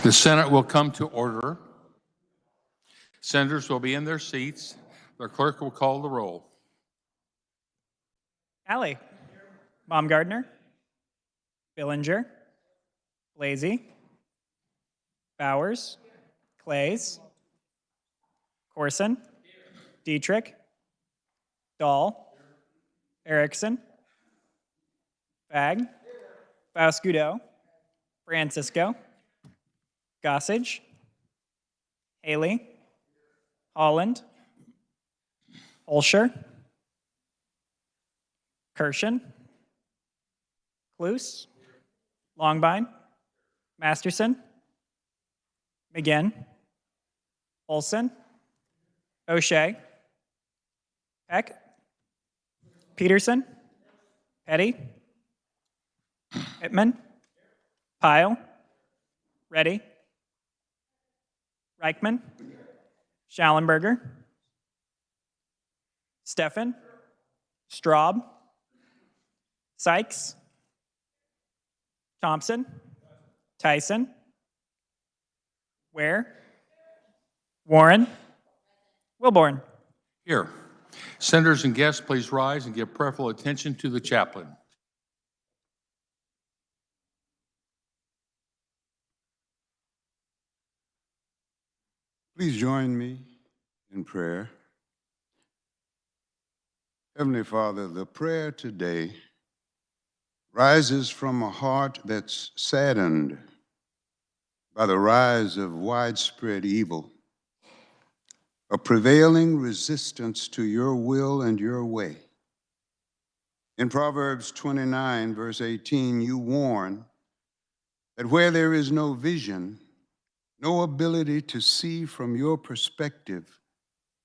The Senate will come to order. Senators will be in their seats. The clerk will call the roll. Alley. Baumgardner. Billinger. Blasey. Bowers. Clays. Corson. Dietrich. Dahl. Erickson. Fagg. Fauscudo. Francisco. Gossage. Haley. Holland. Holscher. Kirshen. Cluse. Longbine. Masterson. McGinn. Olson. O'Shea. Peck. Peterson. Petty. Pittman. Pyle. Reddy. Reichman. Schallenberger. Steffen. Straub. Sykes. Thompson. Tyson. Ware. Warren. Wilborn. Here. Senators and guests, please rise and give prayerful attention to the chaplain. Please join me in prayer. Heavenly Father, the prayer today rises from a heart that's saddened by the rise of widespread evil, a prevailing resistance to your will and your way. In Proverbs 29, verse 18, you warn that where there is no vision, no ability to see from your perspective,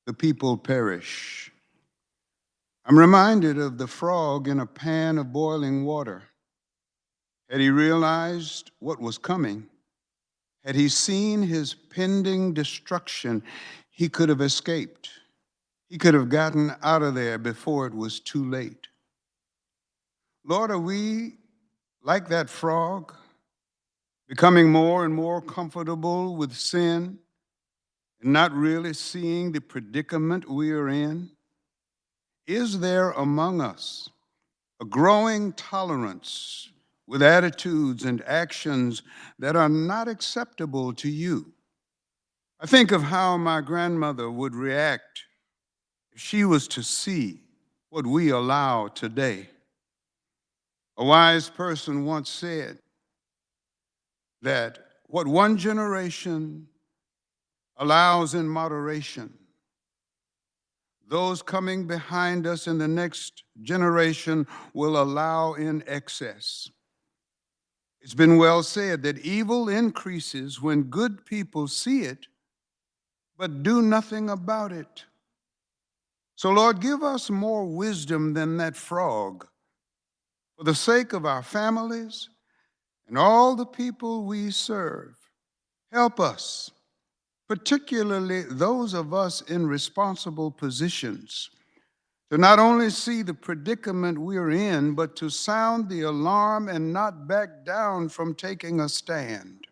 the people perish. I'm reminded of the frog in a pan of boiling water. Had he realized what was coming, had he seen his pending destruction, he could have escaped. He could have gotten out of there before it was too late. Lord, are we like that frog, becoming more and more comfortable with sin and not really seeing the predicament we are in? Is there among us a growing tolerance with attitudes and actions that are not acceptable to you? I think of how my grandmother would react if she was to see what we allow today. A wise person once said that what one generation allows in moderation, those coming behind us in the next generation will allow in excess. It's been well said that evil increases when good people see it, but do nothing about it. So, Lord, give us more wisdom than that frog for the sake of our families and all the people we serve. Help us, particularly those of us in responsible positions, to not only see the predicament we're in, but to sound the alarm and not back down from taking a stand.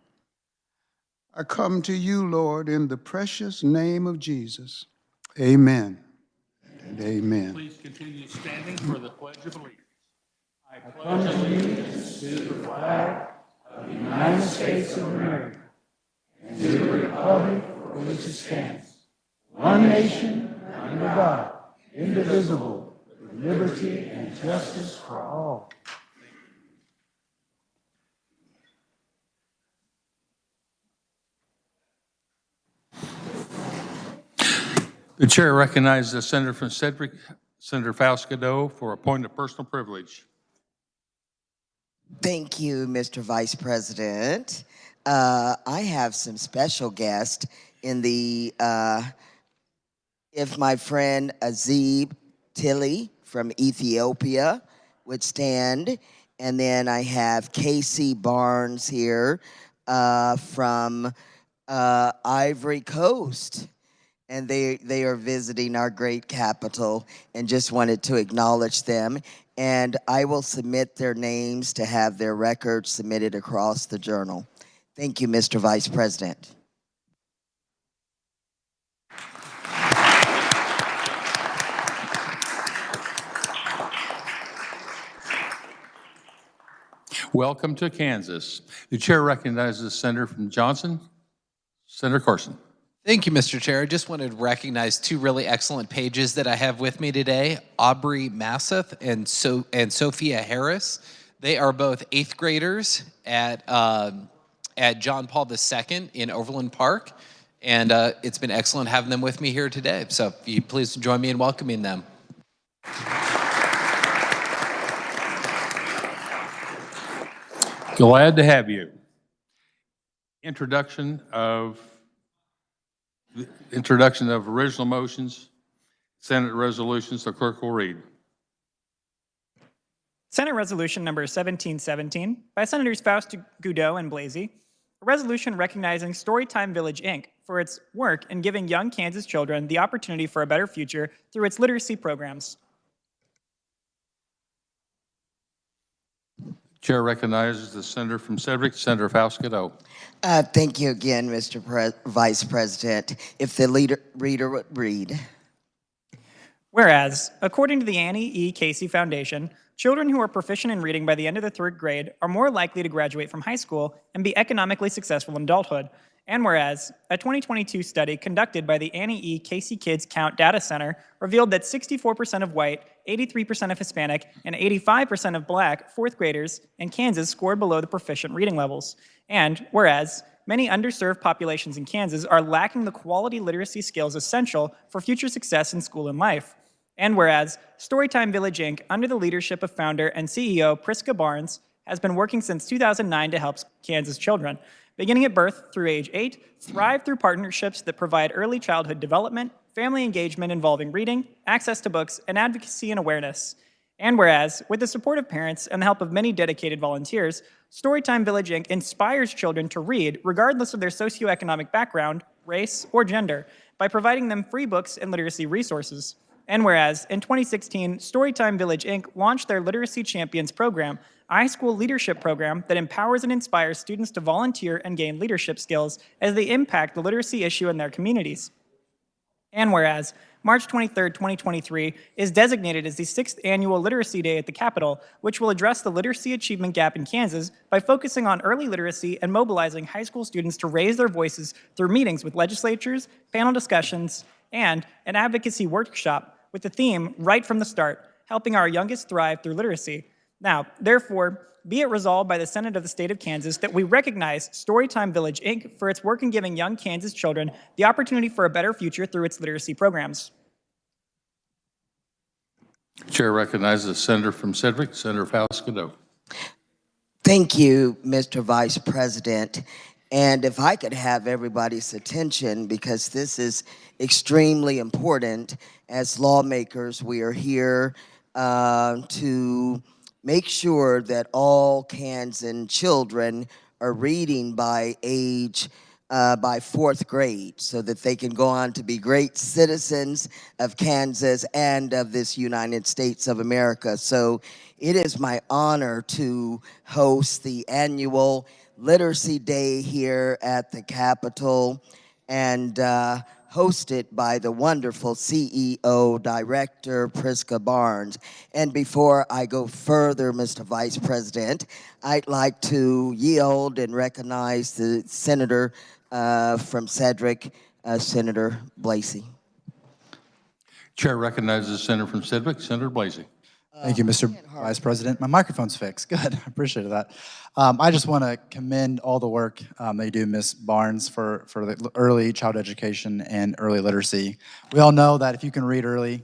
I come to you, Lord, in the precious name of Jesus. Amen and amen. Please continue standing for the Pledge of Allegiance. I pledge allegiance to the flag of the United States of America and to the republic for which it stands, one nation, under God, indivisible, with liberty and justice for all. The chair recognizes the senator from Sedgwick, Senator Fauscudo, for a point of personal privilege. Thank you, Mr. Vice President. I have some special guests in the, if my friend Azib Tilly from Ethiopia would stand, and then I have Casey Barnes here from Ivory Coast. And they are visiting our great capital, and just wanted to acknowledge them. And I will submit their names to have their records submitted across the journal. Thank you, Mr. Vice President. Welcome to Kansas. The chair recognizes Senator from Johnson, Senator Carson. Thank you, Mr. Chair. I just wanted to recognize two really excellent pages that I have with me today, Aubrey Masseth and Sophia Harris. They are both 8th graders at John Paul II in Overland Park, and it's been excellent having them with me here today. So if you please join me in welcoming them. Glad to have you. Introduction of original motions, Senate resolutions, the clerk will read. Senate Resolution number 1717 by Senators Faust Goudreau and Blasey, a resolution recognizing Storytime Village, Inc. for its work in giving young Kansas children the opportunity for a better future through its literacy programs. Chair recognizes the senator from Sedgwick, Senator Faust Goudreau. Thank you again, Mr. Vice President. If the reader would read. Whereas, according to the Annie E. Casey Foundation, children who are proficient in reading by the end of the 3rd grade are more likely to graduate from high school and be economically successful in adulthood. And whereas, a 2022 study conducted by the Annie E. Casey Kids Count Data Center revealed that 64% of white, 83% of Hispanic, and 85% of black 4th graders in Kansas scored below the proficient reading levels. And whereas, many underserved populations in Kansas are lacking the quality literacy skills essential for future success in school and life. And whereas, Storytime Village, Inc., under the leadership of founder and CEO Priska Barnes, has been working since 2009 to help Kansas children, beginning at birth through age 8, thrive through partnerships that provide early childhood development, family engagement involving reading, access to books, and advocacy and awareness. And whereas, with the support of parents and the help of many dedicated volunteers, Storytime Village, Inc. inspires children to read regardless of their socioeconomic background, race, or gender by providing them free books and literacy resources. And whereas, in 2016, Storytime Village, Inc. launched their Literacy Champions program, a high school leadership program that empowers and inspires students to volunteer and gain leadership skills as they impact the literacy issue in their communities. And whereas, March 23, 2023 is designated as the 6th annual Literacy Day at the Capitol, which will address the literacy achievement gap in Kansas by focusing on early literacy and mobilizing high school students to raise their voices through meetings with legislatures, panel discussions, and an advocacy workshop with the theme, Right from the Start, helping our youngest thrive through literacy. Now, therefore, be it resolved by the Senate of the State of Kansas that we recognize Storytime Village, Inc. for its work in giving young Kansas children the opportunity for a better future through its literacy programs. Chair recognizes the senator from Sedgwick, Senator Faust Goudreau. Thank you, Mr. Vice President. And if I could have everybody's attention, because this is extremely important. As lawmakers, we are here to make sure that all Kansan children are reading by age by 4th grade so that they can go on to be great citizens of Kansas and of this United States of America. So it is my honor to host the annual Literacy Day here at the Capitol, and hosted by the wonderful CEO Director Priska Barnes. And before I go further, Mr. Vice President, I'd like to yield and recognize the Senator from Sedgwick, Senator Blasey. Chair recognizes the senator from Sedgwick, Senator Blasey. Thank you, Mr. Vice President. My microphone's fixed. Good. I appreciate that. I just want to commend all the work that you do, Ms. Barnes, for the early child education and early literacy. We all know that if you can read early,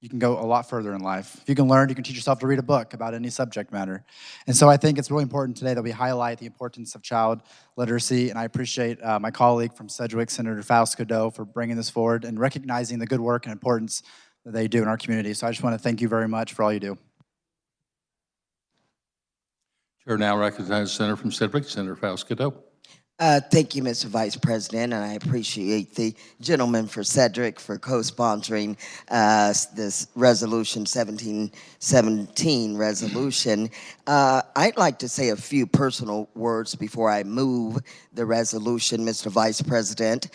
you can go a lot further in life. If you can learn, you can teach yourself to read a book about any subject matter. And so I think it's really important today that we highlight the importance of child literacy, and I appreciate my colleague from Sedgwick, Senator Faust Goudreau, for bringing this forward and recognizing the good work and importance that they do in our community. So I just want to thank you very much for all you do. Chair now recognizes the senator from Sedgwick, Senator Faust Goudreau. Thank you, Mr. Vice President, and I appreciate the gentleman for Cedric for co-sponsoring this resolution, 1717 resolution. I'd like to say a few personal words before I move the resolution, Mr. Vice President.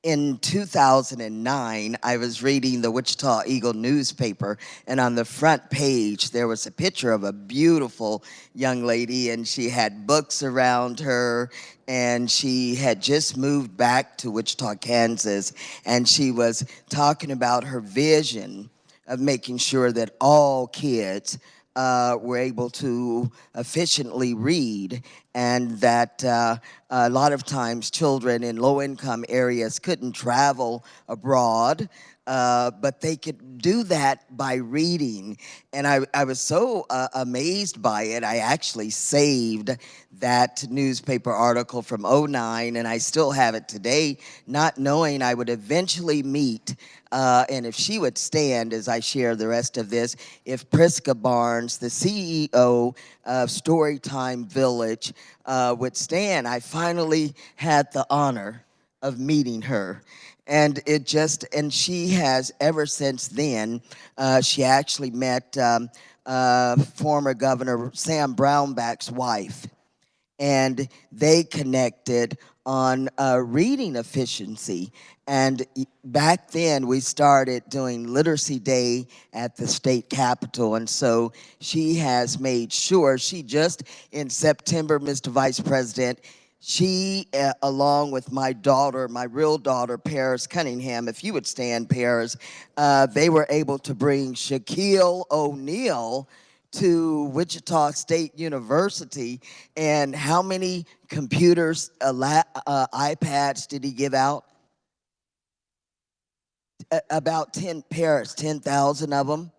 In 2009, I was reading the Wichita Eagle newspaper, and on the front page, there was a picture of a beautiful young lady, and she had books around her, and she had just moved back to Wichita, Kansas, and she was talking about her vision of making sure that all kids were able to efficiently read, and that a lot of times children in low-income areas couldn't travel abroad, but they could do that by reading. And I was so amazed by it, I actually saved that newspaper article from '09, and I still have it today, not knowing I would eventually meet, and if she would stand as I share the rest of this, if Priska Barnes, the CEO of Storytime Village, would stand. I finally had the honor of meeting her. And she has ever since then, she actually met former Governor Sam Brownback's wife, and they connected on reading efficiency. And back then, we started doing Literacy Day at the state capitol, and so she has made sure, in September, Mr. Vice President, she, along with my daughter, my real daughter, Paris Cunningham, if you would stand, Paris, they were able to bring Shaquille O'Neal to Wichita State University. And how many computers, iPads did he give out? About 10,000 of them.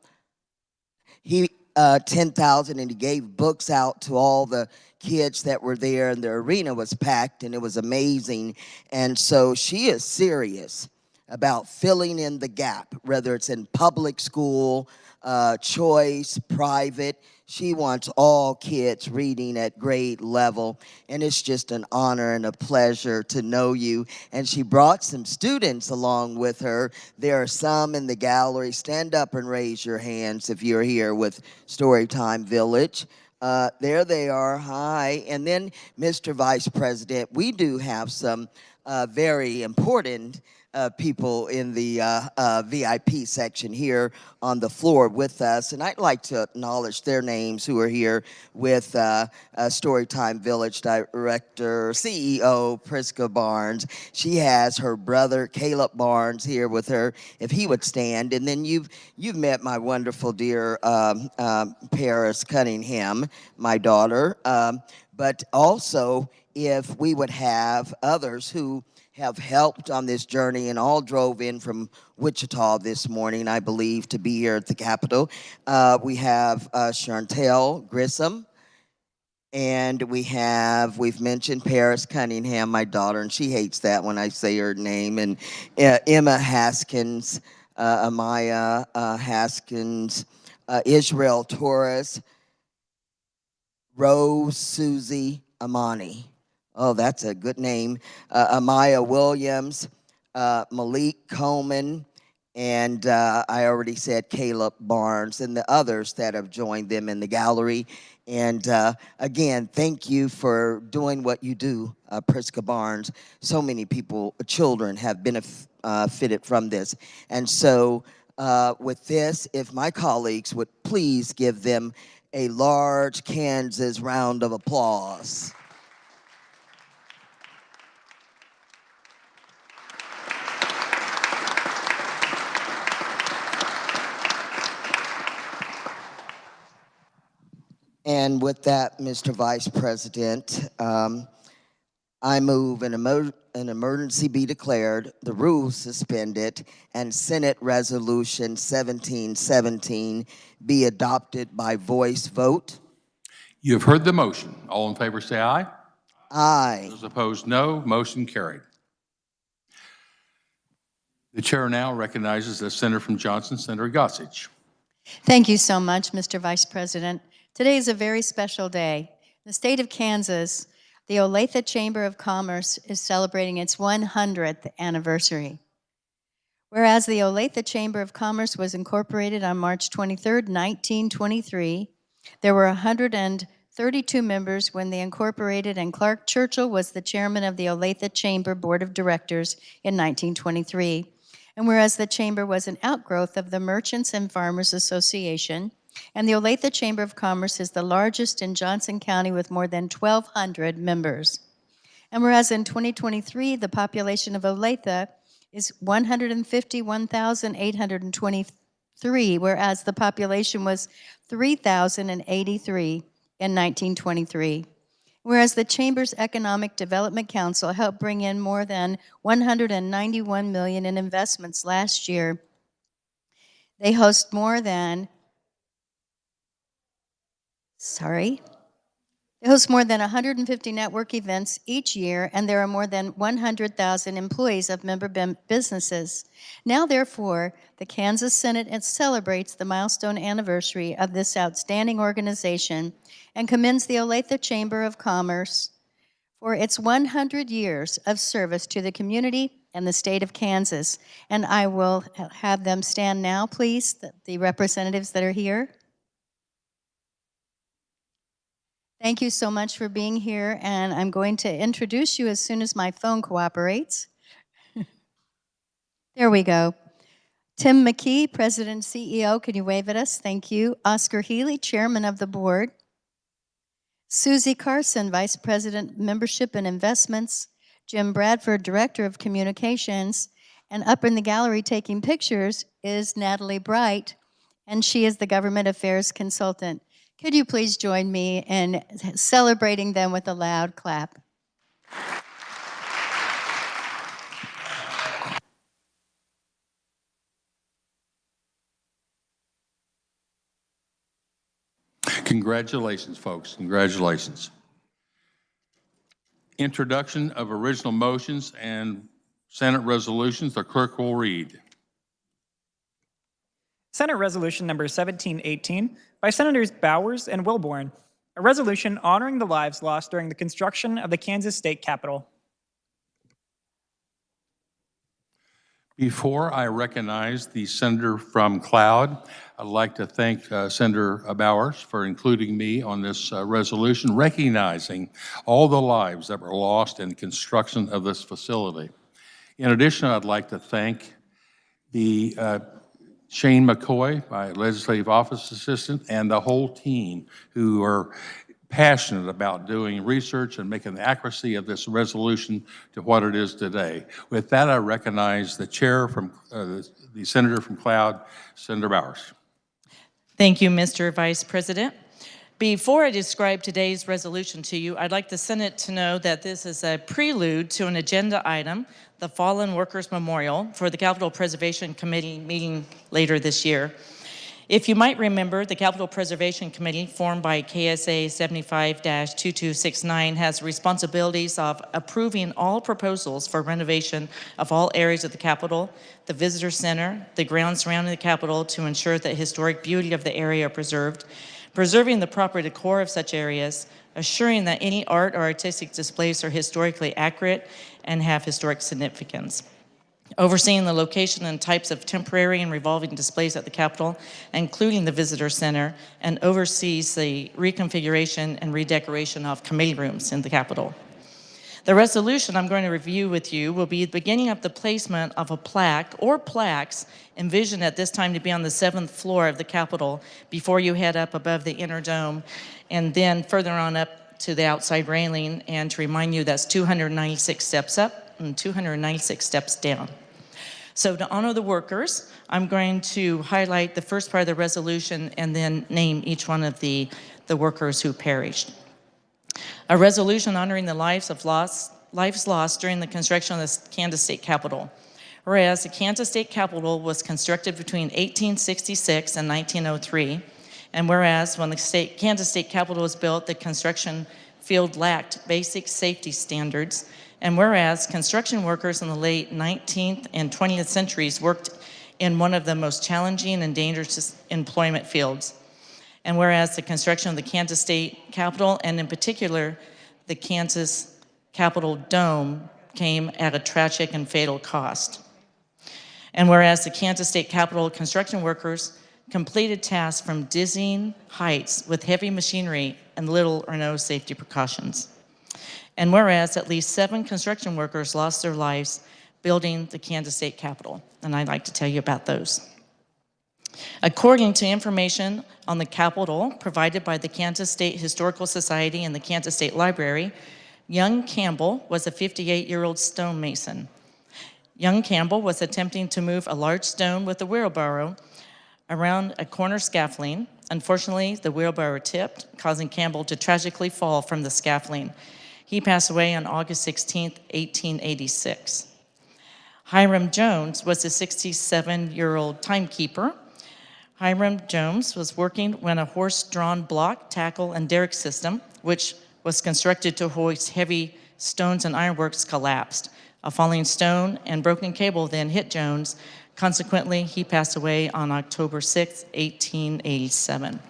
10,000, and he gave books out to all the kids that were there, and the arena was packed, and it was amazing. And so she is serious about filling in the gap, whether it's in public school, choice, private. She wants all kids reading at grade level, and it's just an honor and a pleasure to know you. And she brought some students along with her. There are some in the gallery. Stand up and raise your hands if you're here with Storytime Village. There they are. Hi. And then, Mr. Vice President, we do have some very important people in the VIP section here on the floor with us. And I'd like to acknowledge their names who are here with Storytime Village Director, CEO Priska Barnes. She has her brother, Caleb Barnes, here with her, if he would stand. And then you've met my wonderful dear Paris Cunningham, my daughter. But also, if we would have others who have helped on this journey and all drove in from Wichita this morning, I believe, to be here at the Capitol. We have Chantel Grissom, and we've mentioned Paris Cunningham, my daughter, and she hates that when I say her name, and Emma Haskins, Amaya Haskins, Israel Torres, Rose Susie Amani. Oh, that's a good name. Amaya Williams, Malik Coleman, and I already said Caleb Barnes, and the others that have joined them in the gallery. And again, thank you for doing what you do, Priska Barnes. So many people, children, have benefited from this. And so with this, if my colleagues would please give them a large Kansas round of applause. And with that, Mr. Vice President, I move an emergency be declared, the rules suspended, and Senate Resolution 1717 be adopted by voice vote. You have heard the motion. All in favor say aye. Aye. Those opposed, no. Motion carried. The chair now recognizes the senator from Johnson, Senator Gossage. Thank you so much, Mr. Vice President. Today is a very special day. In the state of Kansas, The Olathe Chamber of Commerce is celebrating its 100th anniversary. Whereas the Olathe Chamber of Commerce was incorporated on March 23, 1923, there were 132 members when they incorporated, and Clark Churchill was the chairman of the Olathe Chamber Board of Directors in 1923. And whereas the chamber was an outgrowth of the Merchants and Farmers Association, and the Olathe Chamber of Commerce is the largest in Johnson County with more than 1,200 members. And whereas in 2023, the population of Olathe is 151,823, whereas the population was 3,083 in 1923. Whereas the Chamber's Economic Development Council helped bring in more than $191 million in investments last year. They host more than 150 network events each year, and there are more than 100,000 employees of member businesses. Now, therefore, the Kansas Senate celebrates the milestone anniversary of this outstanding organization and commends the Olathe Chamber of Commerce for its 100 years of service to the community and the state of Kansas. And I will have them stand now, please, the representatives that are here. Thank you so much for being here, and I'm going to introduce you as soon as my phone cooperates. There we go. Tim McKee, President and CEO, can you wave at us? Thank you. Oscar Healy, Chairman of the Board. Susie Carson, Vice President, Membership and Investments. Jim Bradford, Director of Communications. And up in the gallery taking pictures is Natalie Bright, and she is the Government Affairs Consultant. Could you please join me in celebrating them with a loud clap? Congratulations, folks. Congratulations. Introduction of original motions and Senate resolutions. The clerk will read. Senate Resolution Number 1718 by Senators Bowers and Wilborn, a resolution honoring the lives lost during the construction of the Kansas State Capitol. Before I recognize the senator from Cloud, I'd like to thank Senator Bowers for including me on this resolution, recognizing all the lives that were lost in construction of this facility. In addition, I'd like to thank the Shane McCoy, my legislative office assistant, and the whole team who are passionate about doing research and making the accuracy of this resolution to what it is today. With that, I recognize the chair from the senator from Cloud, Senator Bowers. Thank you, Mr. Vice President. Before I describe today's resolution to you, I'd like the Senate to know that this is a prelude to an agenda item, the Fallen Workers Memorial, for the Capitol Preservation Committee meeting later this year. If you might remember, the Capitol Preservation Committee, formed by KSA 75-2269, has responsibilities of approving all proposals for renovation of all areas of the Capitol, the Visitor Center, the grounds surrounding the Capitol, to ensure that historic beauty of the area are preserved, preserving the proper decor of such areas, assuring that any art or artistic displays are historically accurate and have historic significance, overseeing the location and types of temporary and revolving displays at the Capitol, including the Visitor Center, and oversees the reconfiguration and redecoration of committee rooms in the Capitol. The resolution I'm going to review with you will be the beginning of the placement of a plaque or plaques envisioned at this time to be on the 7th floor of the Capitol before you head up above the inner dome, and then further on up to the outside railing, and to remind you that's 296 steps up and 296 steps down. So to honor the workers, I'm going to highlight the first part of the resolution and then name each one of the workers who perished. A resolution honoring the lives lost during the construction of the Kansas State Capitol. Whereas the Kansas State Capitol was constructed between 1866 and 1903, and whereas when the Kansas State Capitol was built, the construction field lacked basic safety standards, and whereas construction workers in the late 19th and 20th centuries worked in one of the most challenging and dangerous employment fields, and whereas the construction of the Kansas State Capitol, and in particular the Kansas Capitol Dome came at a tragic and fatal cost. And whereas the Kansas State Capitol construction workers completed tasks from dizzying heights with heavy machinery and little or no safety precautions. And whereas at least 7 construction workers lost their lives building the Kansas State Capitol, and I'd like to tell you about those. According to information on the Capitol provided by the Kansas State Historical Society and the Kansas State Library, young Campbell was a 58-year-old stonemason. Young Campbell was attempting to move a large stone with a wheelbarrow around a corner scaffolding. Unfortunately, the wheelbarrow tipped, causing Campbell to tragically fall from the scaffolding. He passed away on August 16, 1886. Hiram Jones was a 67-year-old timekeeper. Hiram Jones was working when a horse-drawn block, tackle, and derrick system, which was constructed to hoist heavy stones and ironworks, collapsed. A falling stone and broken cable then hit Jones. Consequently, he passed away on October 6, 1887.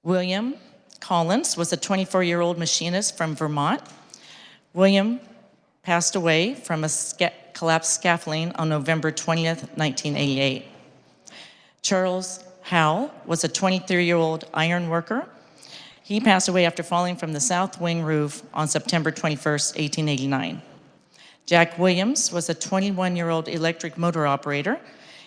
William Collins was a 24-year-old machinist from Vermont. William passed away from a collapsed scaffolding on November 20th, 1988. Charles Howell was a 23-year-old iron worker. He passed away after falling from the south wing roof on September 21st, 1889. Jack Williams was a 21-year-old electric motor operator.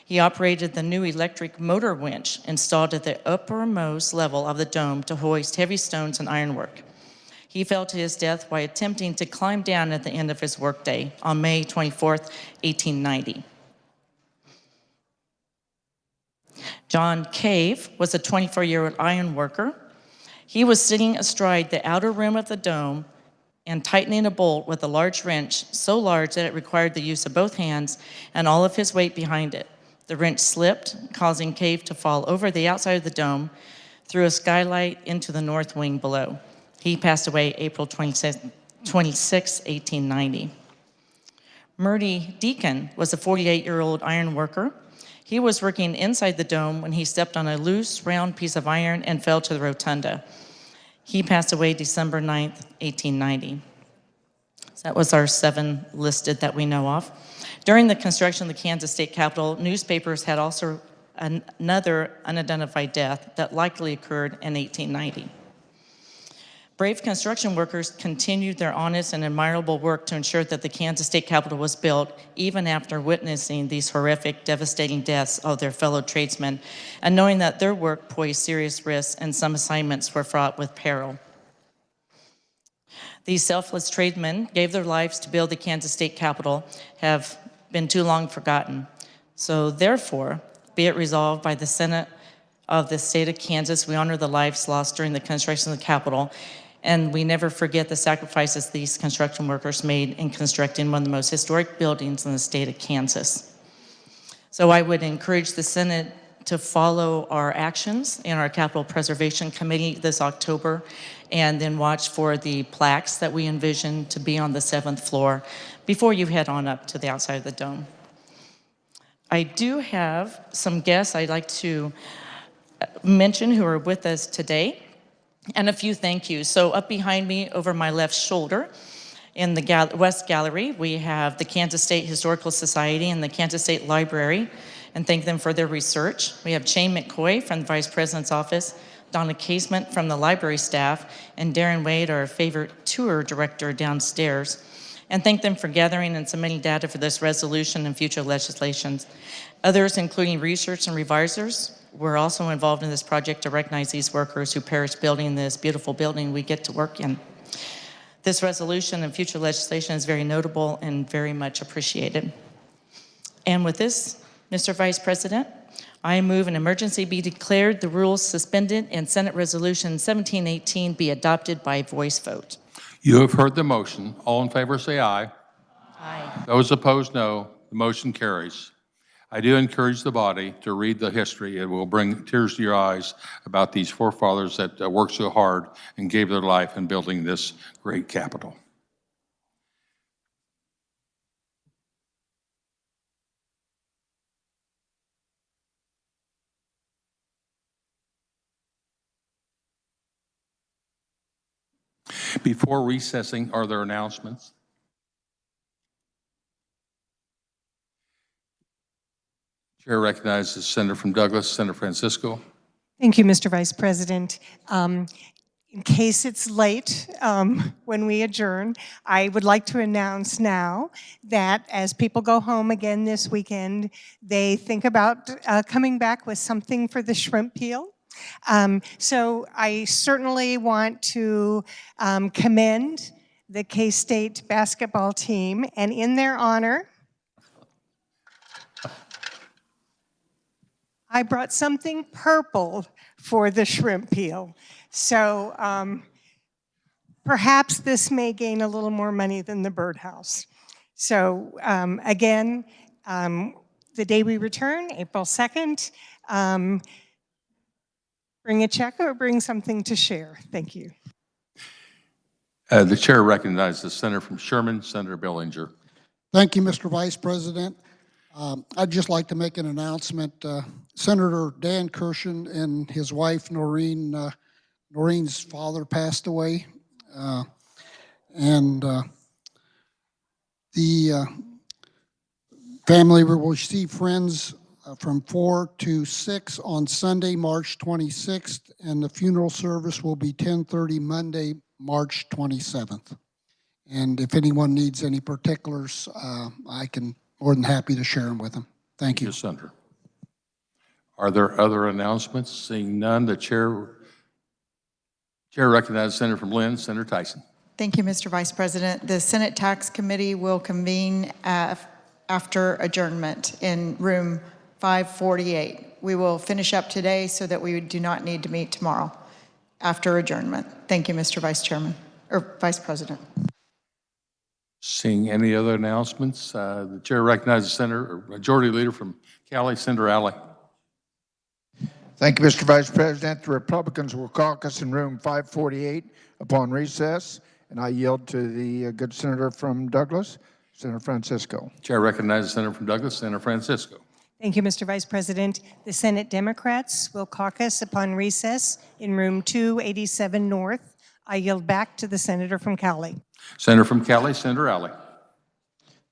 He operated the new electric motor winch installed at the uppermost level of the dome to hoist heavy stones and ironwork. He fell to his death while attempting to climb down at the end of his workday on May 24th, 1890. John Cave was a 24-year-old iron worker. He was sitting astride the outer rim of the dome and tightening a bolt with a large wrench, so large that it required the use of both hands and all of his weight behind it. The wrench slipped, causing Cave to fall over the outside of the dome through a skylight into the north wing below. He passed away April 26, 1890. Murdy Deacon was a 48-year-old iron worker. He was working inside the dome when he stepped on a loose, round piece of iron and fell to the rotunda. He passed away December 9th, 1890. So that was our 7 listed that we know of. During the construction of the Kansas State Capitol, newspapers had also another unidentified death that likely occurred in 1890. Brave construction workers continued their honest and admirable work to ensure that the Kansas State Capitol was built, even after witnessing these horrific, devastating deaths of their fellow tradesmen, and knowing that their work posed serious risks and some assignments were fraught with peril. These selfless tradesmen gave their lives to build the Kansas State Capitol, have been too long forgotten. So therefore, be it resolved by the Senate of the state of Kansas, we honor the lives lost during the construction of the Capitol, and we never forget the sacrifices these construction workers made in constructing one of the most historic buildings in the state of Kansas. So I would encourage the Senate to follow our actions in our Capitol Preservation Committee this October, and then watch for the plaques that we envision to be on the 7th floor before you head on up to the outside of the dome. I do have some guests I'd like to mention who are with us today, and a few thank yous. So up behind me, over my left shoulder, in the West Gallery, we have the Kansas State Historical Society and the Kansas State Library, and thank them for their research. We have Shane McCoy from the Vice President's Office, Donna Casement from the library staff, and Darren Wade, our favorite tour director downstairs. And thank them for gathering and submitting data for this resolution and future legislations. Others, including research and revisers, were also involved in this project to recognize these workers who perished building this beautiful building we get to work in. This resolution and future legislation is very notable and very much appreciated. And with this, Mr. Vice President, I move an emergency be declared, the rules suspended, and Senate Resolution 1718 be adopted by voice vote. You have heard the motion. All in favor say aye. Aye. Those opposed, no. The motion carries. I do encourage the body to read the history. It will bring tears to your eyes about these forefathers that worked so hard and gave their life in building this great Capitol. Before recessing, are there announcements? Chair recognizes Senator from Douglas, Senator Francisco. Thank you, Mr. Vice President. In case it's late when we adjourn, I would like to announce now that as people go home again this weekend, they think about coming back with something for the shrimp peel. So I certainly want to commend the K-State basketball team, and in their honor, I brought something purple for the shrimp peel. So perhaps this may gain a little more money than the birdhouse. So again, the day we return, April 2nd, bring a check or bring something to share. Thank you. The chair recognizes the Senator from Sherman, Senator Bellinger. Thank you, Mr. Vice President. I'd just like to make an announcement. Senator Dan Kirshen and his wife, Noreen's father passed away. The family will receive friends from 4 to 6 on Sunday, March 26th, and the funeral service will be 10:30 Monday, March 27th. And if anyone needs any particulars, I can more than happy to share them with them. Thank you. Yes, Senator. Are there other announcements? Seeing none, the chair recognizes Senator from Lynn, Senator Tyson. Thank you, Mr. Vice President. The Senate Tax Committee will convene after adjournment in room 548. We will finish up today so that we do not need to meet tomorrow after adjournment. Thank you, Mr. Vice Chairman, or Vice President. Seeing any other announcements, the chair recognizes Senator, or Majority Leader from Cali, Senator Alley. Thank you, Mr. Vice President. The Republicans will caucus in room 548 upon recess, and I yield to the good senator from Douglas, Senator Francisco. Chair recognizes Senator from Douglas, Senator Francisco. Thank you, Mr. Vice President. The Senate Democrats will caucus upon recess in room 287 North. I yield back to the senator from Cali. Senator from Cali, Senator Alley.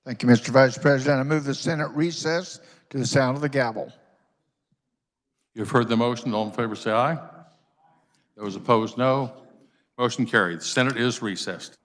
Thank you, Mr. Vice President. I move the Senate recess to the sound of the gavel. You've heard the motion. All in favor say aye. Those opposed, no. Motion carried. The Senate is recessed.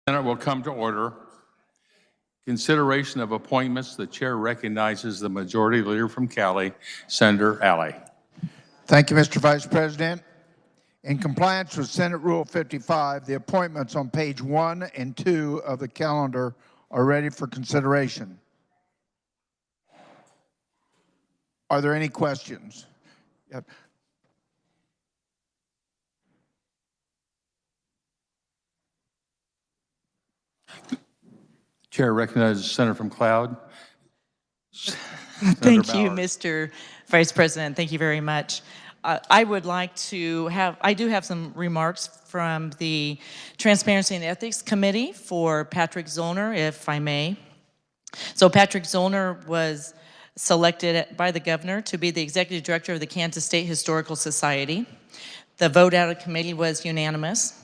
Senate will come to order. Consideration of appointments. The chair recognizes the majority leader from Cali, Senator Alley. Thank you, Mr. Vice President. In compliance with Senate Rule 55, the appointments on page 1 and 2 of the calendar are ready for consideration. Are there any questions? Yep. Chair recognizes Senator from Cloud. Thank you, Mr. Vice President. Thank you very much. I would like to I do have some remarks from the Transparency and Ethics Committee for Patrick Zollner, if I may. So Patrick Zollner was selected by the governor to be the executive director of the Kansas State Historical Society. The vote out of committee was unanimous.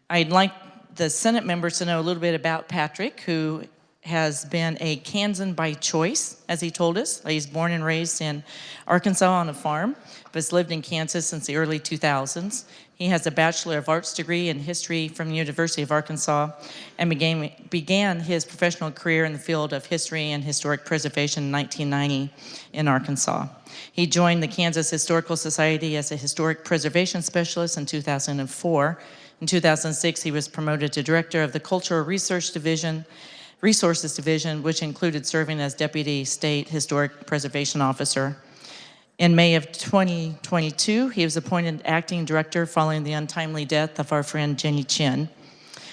I'd like the Senate members to know a little bit about Patrick, who has been a Kansan by choice, as he told us. He's born and raised in Arkansas on a farm, but has lived in Kansas since the early 2000s. He has a Bachelor of Arts degree in history from the University of Arkansas and began his professional career in the field of history and historic preservation in 1990 in Arkansas. He joined the Kansas Historical Society as a historic preservation specialist in 2004. In 2006, he was promoted to director of the Cultural Resources Division, which included serving as Deputy State Historic Preservation Officer. In May of 2022, he was appointed acting director following the untimely death of our friend Jenny Chin.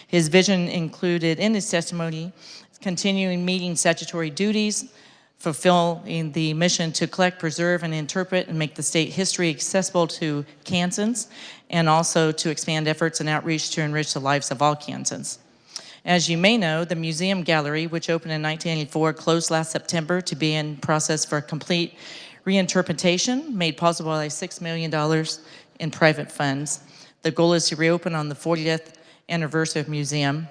His vision included, in his testimony, continuing meeting statutory duties, fulfilling the mission to collect, preserve, and interpret and make the state history accessible to Kansans, and also to expand efforts and outreach to enrich the lives of all Kansans. As you may know, the museum gallery, which opened in 1984, closed last September to be in process for a complete reinterpretation, made possible by $6 million in private funds. The goal is to reopen on the 40th anniversary of the museum.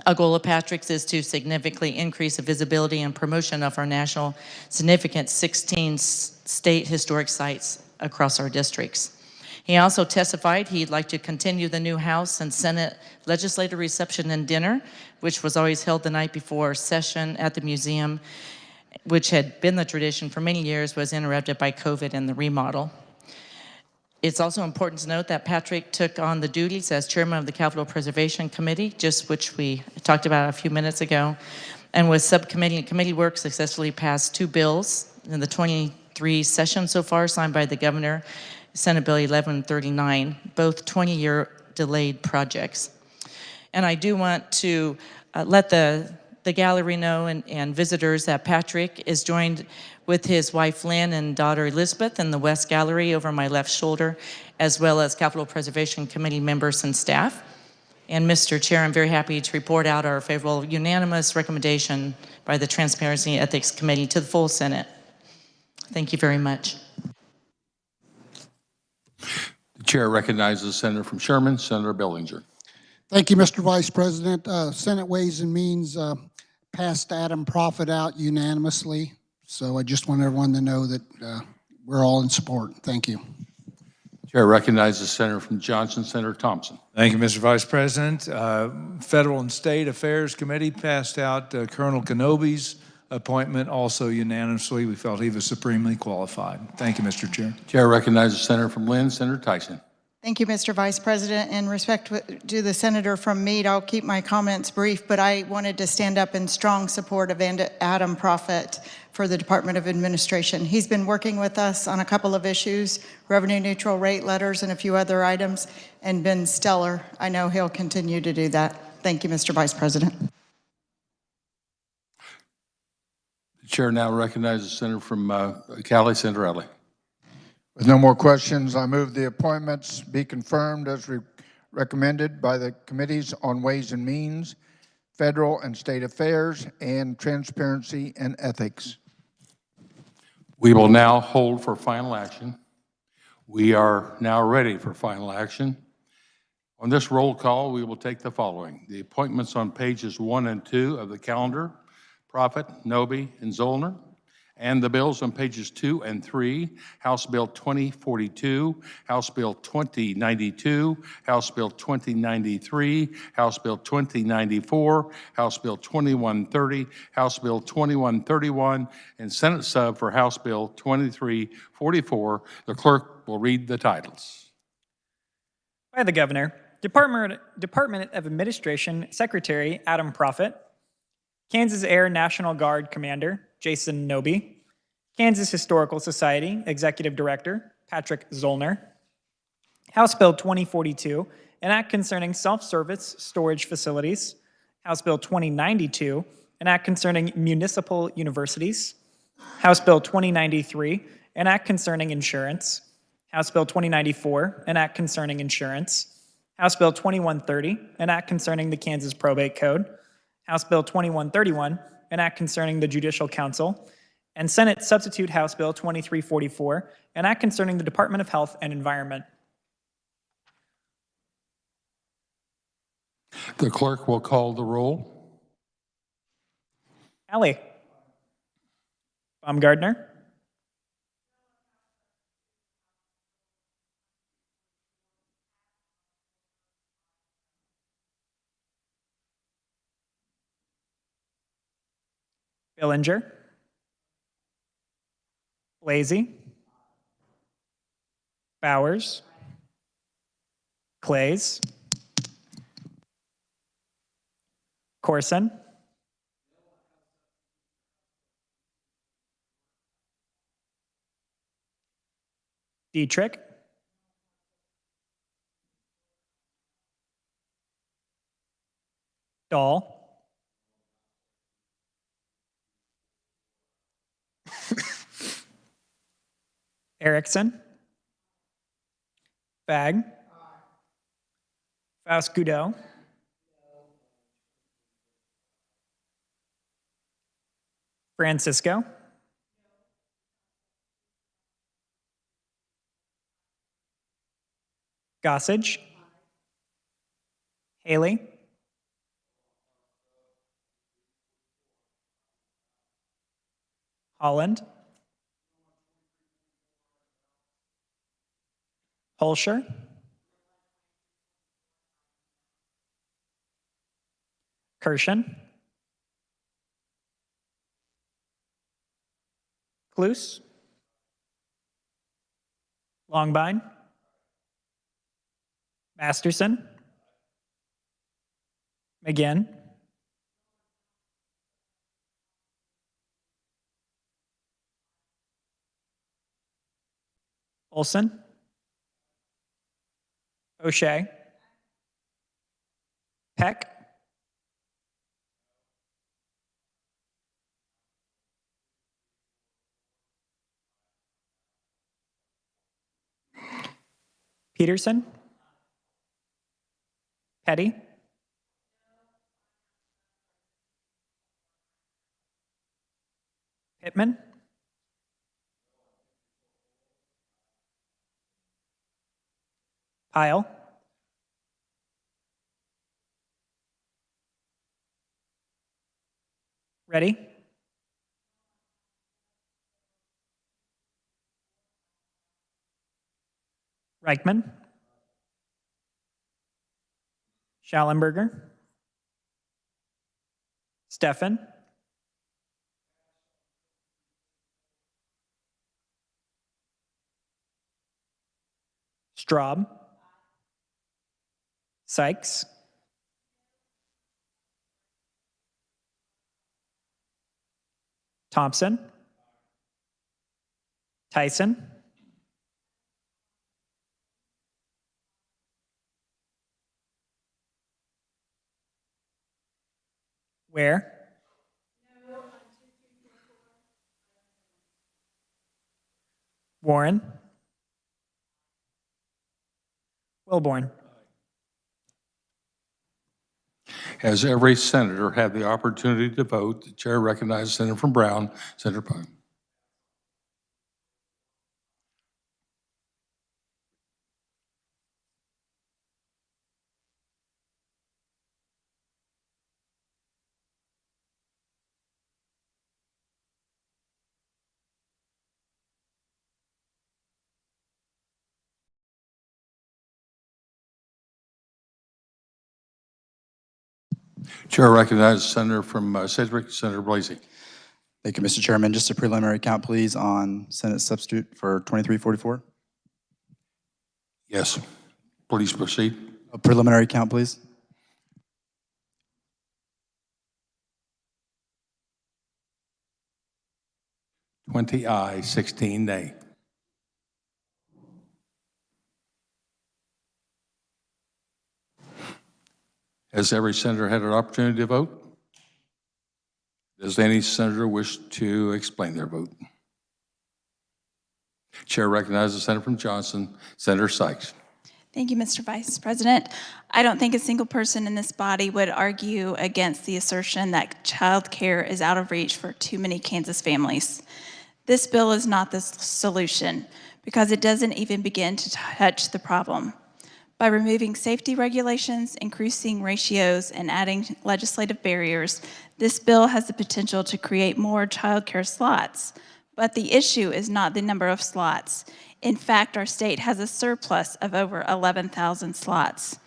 A goal of Patrick's is to significantly increase the visibility and promotion of our national significant 16 state historic sites across our districts. He also testified he'd like to continue the new House and Senate legislative reception and dinner, which was always held the night before session at the museum, which had been the tradition for many years, was interrupted by COVID and the remodel. It's also important to note that Patrick took on the duties as chairman of the Capitol Preservation Committee, just which we talked about a few minutes ago, and with subcommittee and committee work successfully passed 2 bills in the 23 session so far, signed by the governor, Senate Bill 1139, both 20-year delayed projects. And I do want to let the gallery know and visitors that Patrick is joined with his wife Lynn and daughter Elizabeth in the West Gallery over my left shoulder, as well as Capitol Preservation Committee members and staff. And Mr. Chair, I'm very happy to report out our favorable unanimous recommendation by the Transparency and Ethics Committee to the full Senate. Thank you very much. The chair recognizes Senator from Sherman, Senator Bellinger. Thank you, Mr. Vice President. Senate Ways and Means passed Adam Prophet out unanimously. So I just want everyone to know that we're all in support. Thank you. Chair recognizes Senator from Johnson, Senator Thompson. Thank you, Mr. Vice President. Federal and State Affairs Committee passed out Colonel Kenobi's appointment also unanimously. We felt he was supremely qualified. Thank you, Mr. Chair. Chair recognizes Senator from Lynn, Senator Tyson. Thank you, Mr. Vice President. In respect to the senator from Meade, I'll keep my comments brief, but I wanted to stand up in strong support of Adam Prophet for the Department of Administration. He's been working with us on a couple of issues, revenue neutral rate letters and a few other items, and been stellar. I know he'll continue to do that. Thank you, Mr. Vice President. The chair now recognizes Senator from Cali, Senator Alley. With no more questions, I move the appointments be confirmed as recommended by the Committees on Ways and Means, Federal and State Affairs, and Transparency and Ethics. We will now hold for final action. We are now ready for final action. On this roll call, we will take the following: the appointments on pages 1 and 2 of the calendar, Prophet, Noby, and Zollner, And the bills on pages 2 and 3, House Bill 2042, House Bill 2092, House Bill 2093, House Bill 2094, House Bill 2130, House Bill 2131, and Senate Sub for House Bill 2344. The clerk will read the titles. By the Governor, Department of Administration Secretary Adam Proffitt, Kansas Air National Guard Commander Jason Noby, Kansas Historical Society Executive Director Patrick Zollner, House Bill 2042, an act concerning self-service storage facilities, House Bill 2092, an act concerning municipal universities, House Bill 2093, an act concerning insurance, House Bill 2094, an act concerning insurance, House Bill 2130, an act concerning the Kansas Probate Code, House Bill 2131, an act concerning the Judicial Council, and Senate Substitute House Bill 2344, an act concerning the Department of Health and Environment. The clerk will call the roll. Alley. Baumgardner. Billinger. Blasey. Bowers. Clays. Corson. Dietrich. Dahl. Erickson. Fag. Faust Goudot. Francisco. Gossage. Haley. Holland. Holscher. Kirshen. Cluse. Longbine. Masterson. McGinn. Olson. O'Shea. Peck. Peterson. Petty. Pittman. Pyle. Ready? Reichman. Schallenberger. Steffen. Straub. Sykes. Thompson. Tyson. Where? Warren. Wilborn. As every senator had the opportunity to vote, the chair recognizes Senator from Brown, Senator Pine. Chair recognizes Senator from Sedgwick, Senator Blasey. Thank you, Mr. Chairman. Just a preliminary count, please, on Senate substitute for 2344. Yes. Please proceed. A preliminary count, please. Aye, 16 nay. Has every senator had an opportunity to vote? Does any senator wish to explain their vote? Chair recognizes the senator from Johnson, Senator Sykes. Thank you, Mr. Vice President. I don't think a single person in this body would argue against the assertion that child care is out of reach for too many Kansas families. This bill is not the solution because it doesn't even begin to touch the problem. By removing safety regulations, increasing ratios, and adding legislative barriers, this bill has the potential to create more child care slots. But the issue is not the number of slots. In fact, our state has a surplus of over 11,000 slots.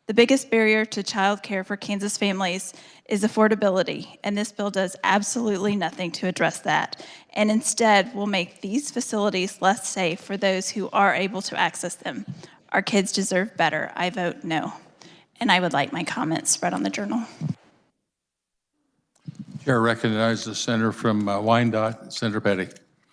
The biggest barrier to child care for Kansas families is affordability, and this bill does absolutely nothing to address that, and instead will make these facilities less safe for those who are able to access them. Our kids deserve better. I vote no. And I would like my comments read on the journal. Chair recognizes the senator from Wyandotte, Senator Petty.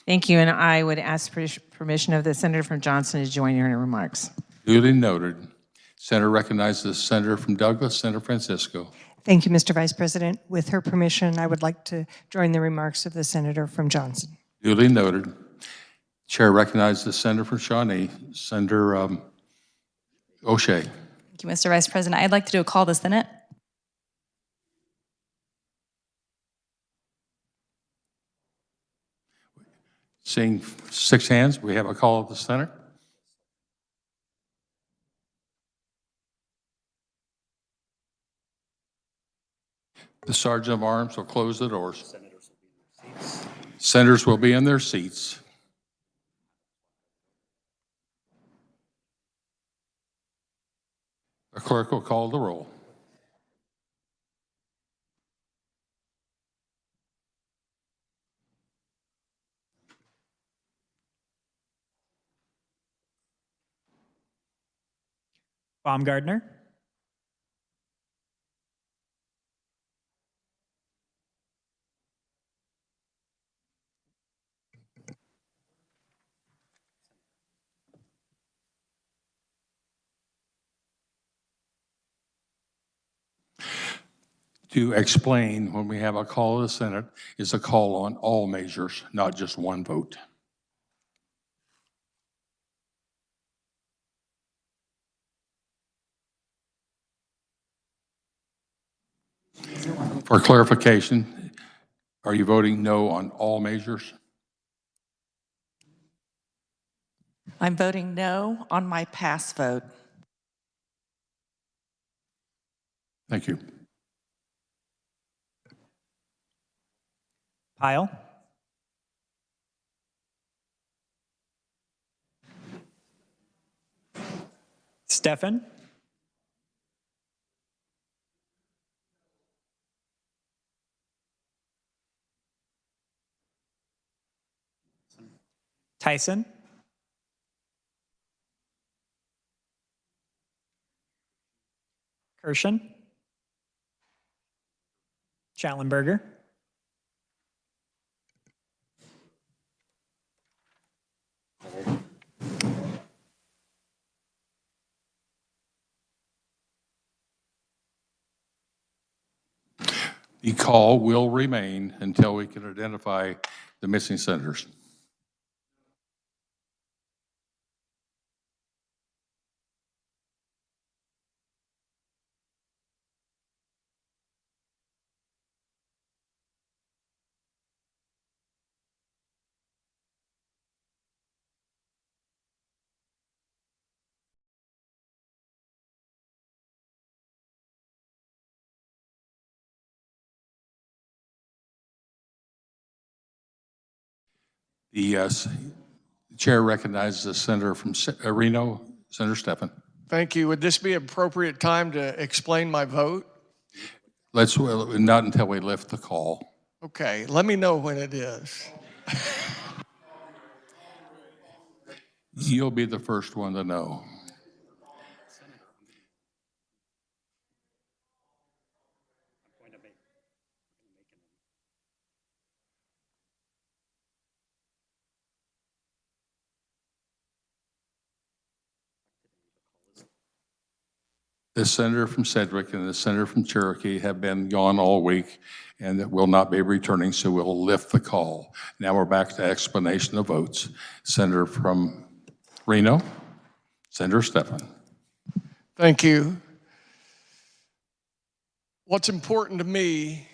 Thank you, and I would ask permission of the senator from Johnson to join your remarks. Duly noted. Senator recognizes the senator from Douglas, Senator Francisco. Thank you, Mr. Vice President. With her permission, I would like to join the remarks of the senator from Johnson. Duly noted. Chair recognizes the senator from Shawnee, Senator O'Shea. Thank you, Mr. Vice President. I'd like to do a call to the Senate. Seeing 6 hands, we have a call of the Senate. The Sergeant of Arms will close the doors. Senators will be in their seats. The clerk will call the roll. Baumgardner. To explain, when we have a call of the Senate, is a call on all measures, not just one vote. For clarification, are you voting no on all measures? I'm voting no on my pass vote. Thank you. Pyle. Stefan. Tyson. Kirshen. Schallenberger. The call will remain until we can identify the missing senators. The chair recognizes the senator from Reno, Senator Stephan. Thank you. Would this be an appropriate time to explain my vote? Not until we lift the call. Okay, let me know when it is. You'll be the first one to know. The senator from Sedgwick and the senator from Cherokee have been gone all week and that will not be returning, so we'll lift the call. Now we're back to explanation of votes. Senator from Reno, Senator Stephan. Thank you. What's important to me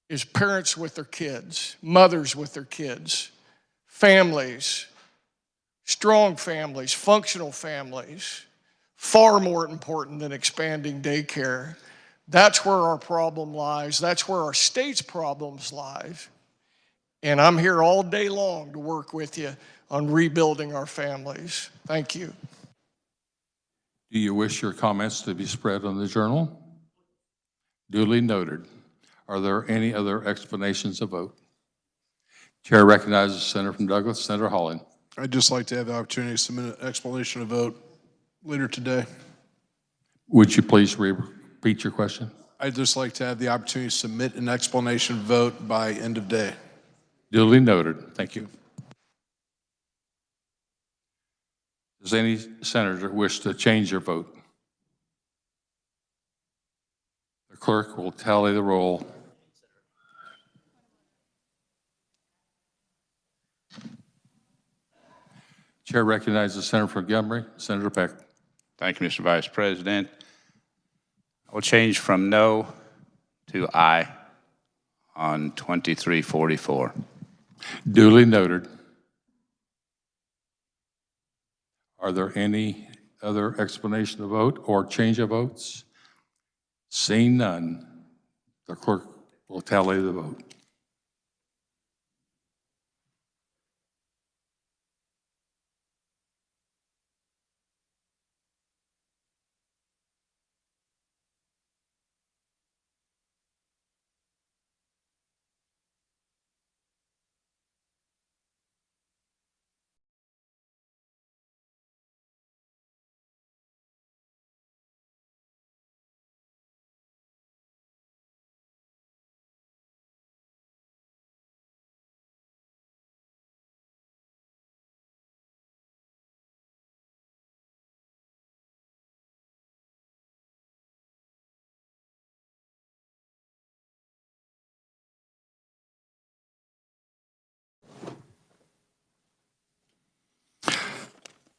is parents with their kids, mothers with their kids, families, strong families, functional families. Far more important than expanding daycare. That's where our problem lies. That's where our state's problems lie. And I'm here all day long to work with you on rebuilding our families. Thank you. Do you wish your comments to be spread on the journal? Duly noted. Are there any other explanations of vote? Chair recognizes the senator from Douglas, Senator Holland. I'd just like to have the opportunity to submit an explanation of vote later today. Would you please repeat your question? I'd just like to have the opportunity to submit an explanation of vote by end of day. Duly noted. Thank you. Does any senator wish to change their vote? The clerk will tally the roll. Chair recognizes the senator from Montgomery, Senator Peck. Thank you, Mr. Vice President. I will change from no to aye on 2344. Duly noted. Are there any other explanation of vote or change of votes? Seeing none, the clerk will tally the vote.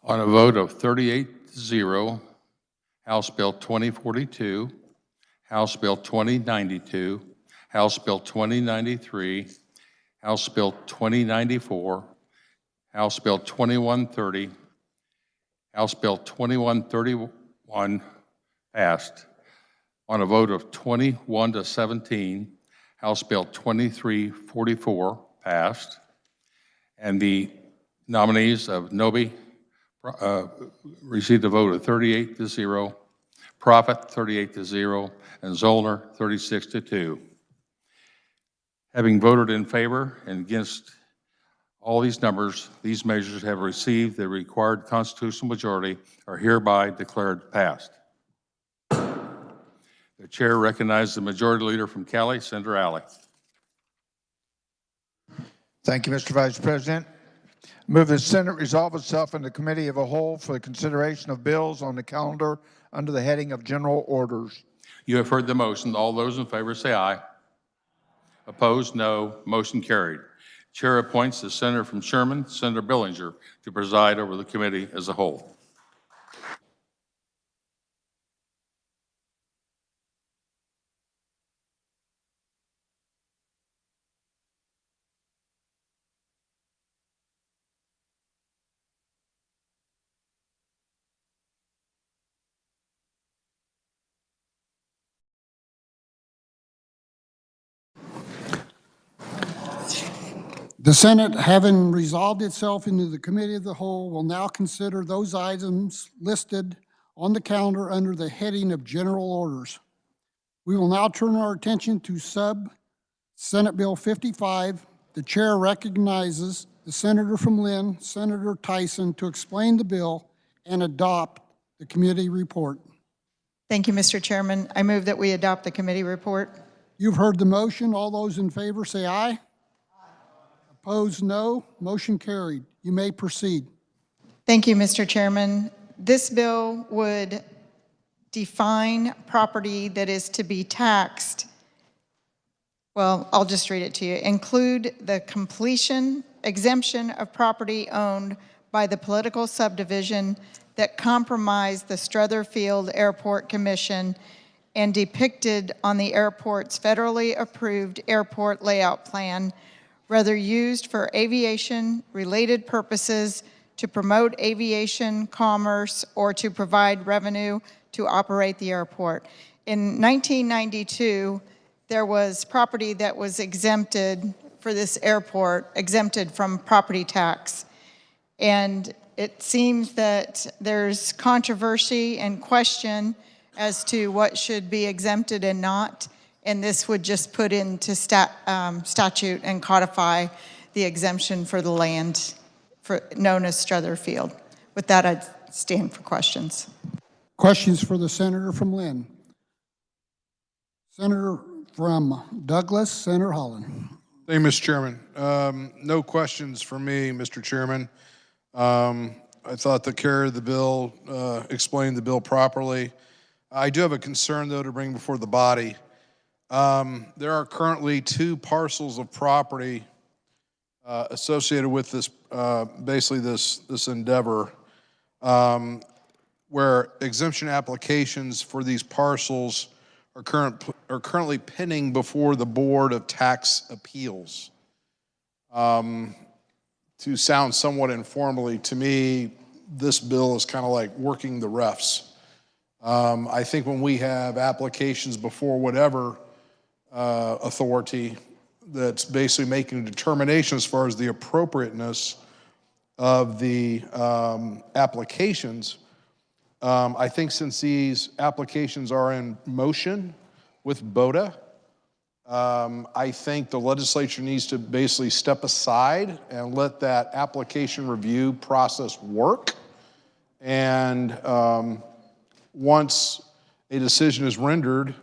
On a vote of 38-0, House Bill 2042, House Bill 2092, House Bill 2093, House Bill 2094, House Bill 2130, House Bill 2131 passed. On a vote of 21-17, House Bill 2344 passed. And the nominees of Noby received a vote of 38-0, Profit 38-0, and Zollner 36-2. Having voted in favor and against all these numbers, these measures have received the required constitutional majority, are hereby declared passed. The chair recognizes the majority leader from Cali, Senator Alley. Thank you, Mr. Vice President. Move the Senate resolve itself in the committee of a whole for the consideration of bills on the calendar under the heading of general orders. You have heard the motion. All those in favor say aye. Opposed, no. Motion carried. Chair appoints the senator from Sherman, Senator Billinger, to preside over the committee as a whole. The Senate, having resolved itself into the committee of the whole, will now consider those items listed on the calendar under the heading of general orders. We will now turn our attention to Senate Bill 55. The chair recognizes the senator from Lynn, Senator Tyson, to explain the bill and adopt the committee report. Thank you, Mr. Chairman. I move that we adopt the committee report. You've heard the motion. All those in favor say aye. Aye. Opposed, no. Motion carried. You may proceed. Thank you, Mr. Chairman. This bill would define property that is to be taxed. Well, I'll just read it to you. Include the completion exemption of property owned by the political subdivision that compromised the Strotherfield Airport Commission and depicted on the airport's federally approved airport layout plan, whether used for aviation-related purposes, to promote aviation, commerce, or to provide revenue to operate the airport. In 1992, there was property that was exempted for this airport, exempted from property tax. And it seems that there's controversy and question as to what should be exempted and not. And this would just put into statute and codify the exemption for the land known as Strotherfield. With that, I'd stand for questions. Questions for the senator from Lynn. Senator from Douglas, Senator Holland. Thank you, Mr. Chairman. No questions for me, Mr. Chairman. I thought the carrier of the bill explained the bill properly. I do have a concern, though, to bring before the body. There are currently 2 parcels of property associated with this, basically this endeavor, where exemption applications for these parcels are currently pending before the Board of Tax Appeals. To sound somewhat informally, to me, this bill is kind of like working the refs. I think when we have applications before whatever authority that's basically making a determination as far as the appropriateness of the applications, I think since these applications are in motion with BOTA, I think the legislature needs to basically step aside and let that application review process work. And once a decision is rendered,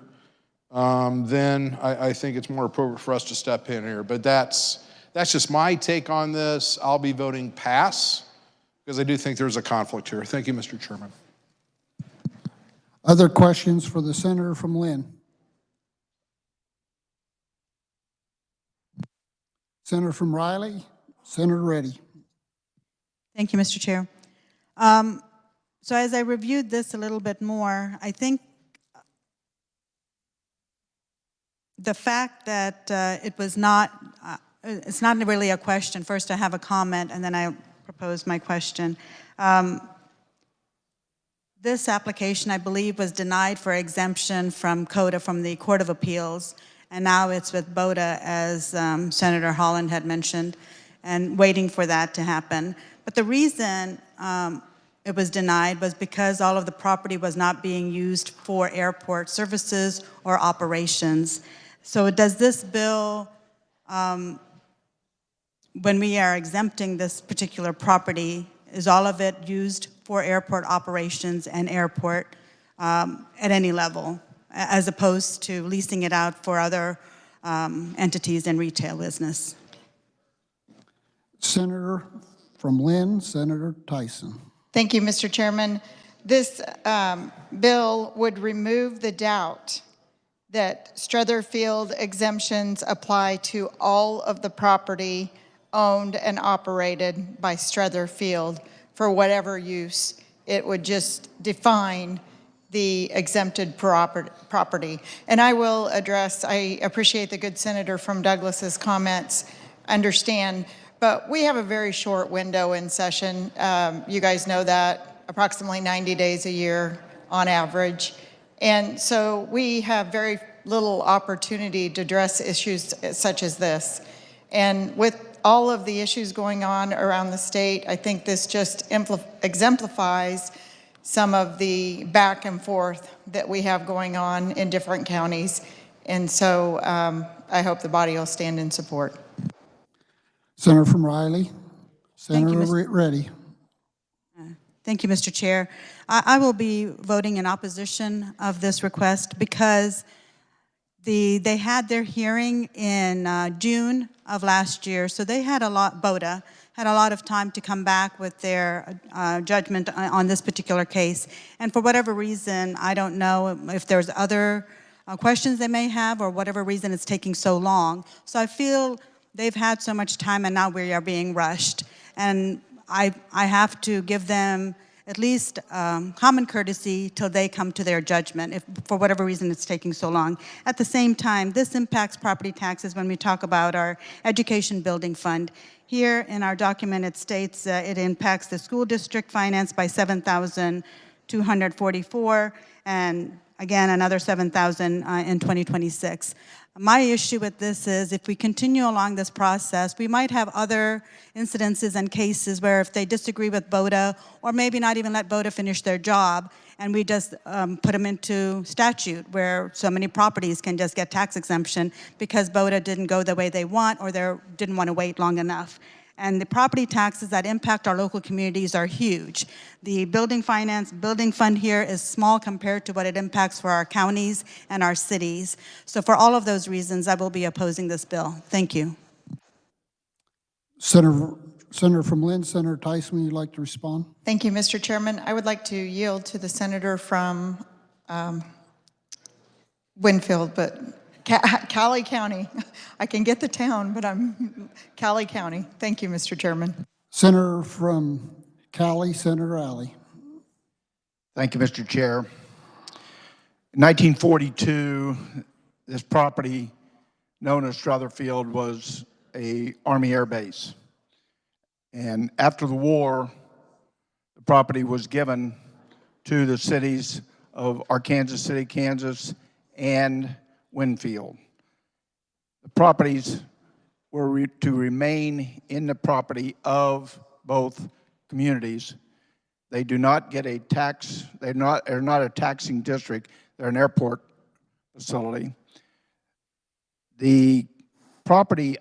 then I think it's more appropriate for us to step in here. But that's just my take on this. I'll be voting pass because I do think there's a conflict here. Thank you, Mr. Chairman. Other questions for the senator from Lynn? Senator from Riley, Senator Reddy. Thank you, Mr. Chair. So as I reviewed this a little bit more, I think the fact that it was not, it's not really a question. First I have a comment and then I propose my question. This application, I believe, was denied for exemption from CODA from the Court of Appeals, and now it's with BOTA, as Senator Holland had mentioned, and waiting for that to happen. But the reason it was denied was because all of the property was not being used for airport services or operations. So does this bill, when we are exempting this particular property, is all of it used for airport operations and airport at any level, as opposed to leasing it out for other entities and retail business? Senator from Lynn, Senator Tyson. Thank you, Mr. Chairman. This bill would remove the doubt that Strotherfield exemptions apply to all of the property owned and operated by Strotherfield for whatever use. It would just define the exempted property. And I will address, I appreciate the good senator from Douglas's comments, understand, but we have a very short window in session. You guys know that, approximately 90 days a year on average. And so we have very little opportunity to address issues such as this. And with all of the issues going on around the state, I think this just exemplifies some of the back and forth that we have going on in different counties. And so I hope the body will stand in support. Senator from Riley. Thank you, Senator Reddy. Thank you, Mr. Chair. I will be voting in opposition of this request because they had their hearing in June of last year, so they had BOTA had a lot of time to come back with their judgment on this particular case. And for whatever reason, I don't know if there's other questions they may have or whatever reason it's taking so long. So I feel they've had so much time and now we are being rushed. And I have to give them at least common courtesy till they come to their judgment, if for whatever reason it's taking so long. At the same time, this impacts property taxes when we talk about our education building fund. Here in our document, it states it impacts the school district finance by $7,244, and again, another $7,000 in 2026. My issue with this is if we continue along this process, we might have other incidences and cases where if they disagree with BOTA, or maybe not even let BOTA finish their job, and we just put them into statute where so many properties can just get tax exemption because BOTA didn't go the way they want or they didn't want to wait long enough. And the property taxes that impact our local communities are huge. The building fund here is small compared to what it impacts for our counties and our cities. So for all of those reasons, I will be opposing this bill. Thank you. Senator from Lynn, Senator Tyson, would you like to respond? Thank you, Mr. Chairman. I would like to yield to the senator from Winfield, but Cali County. I can get the town, but I'm Cali County. Thank you, Mr. Chairman. Senator from Cali, Senator Alley. Thank you, Mr. Chair. In 1942, this property known as Strotherfield was a Army Air Base. And after the war, the property was given to the cities of Arkansas City, Kansas, and Winfield. The properties were to remain in the property of both communities. They do not get a tax, they're not a taxing district, they're an airport facility. The property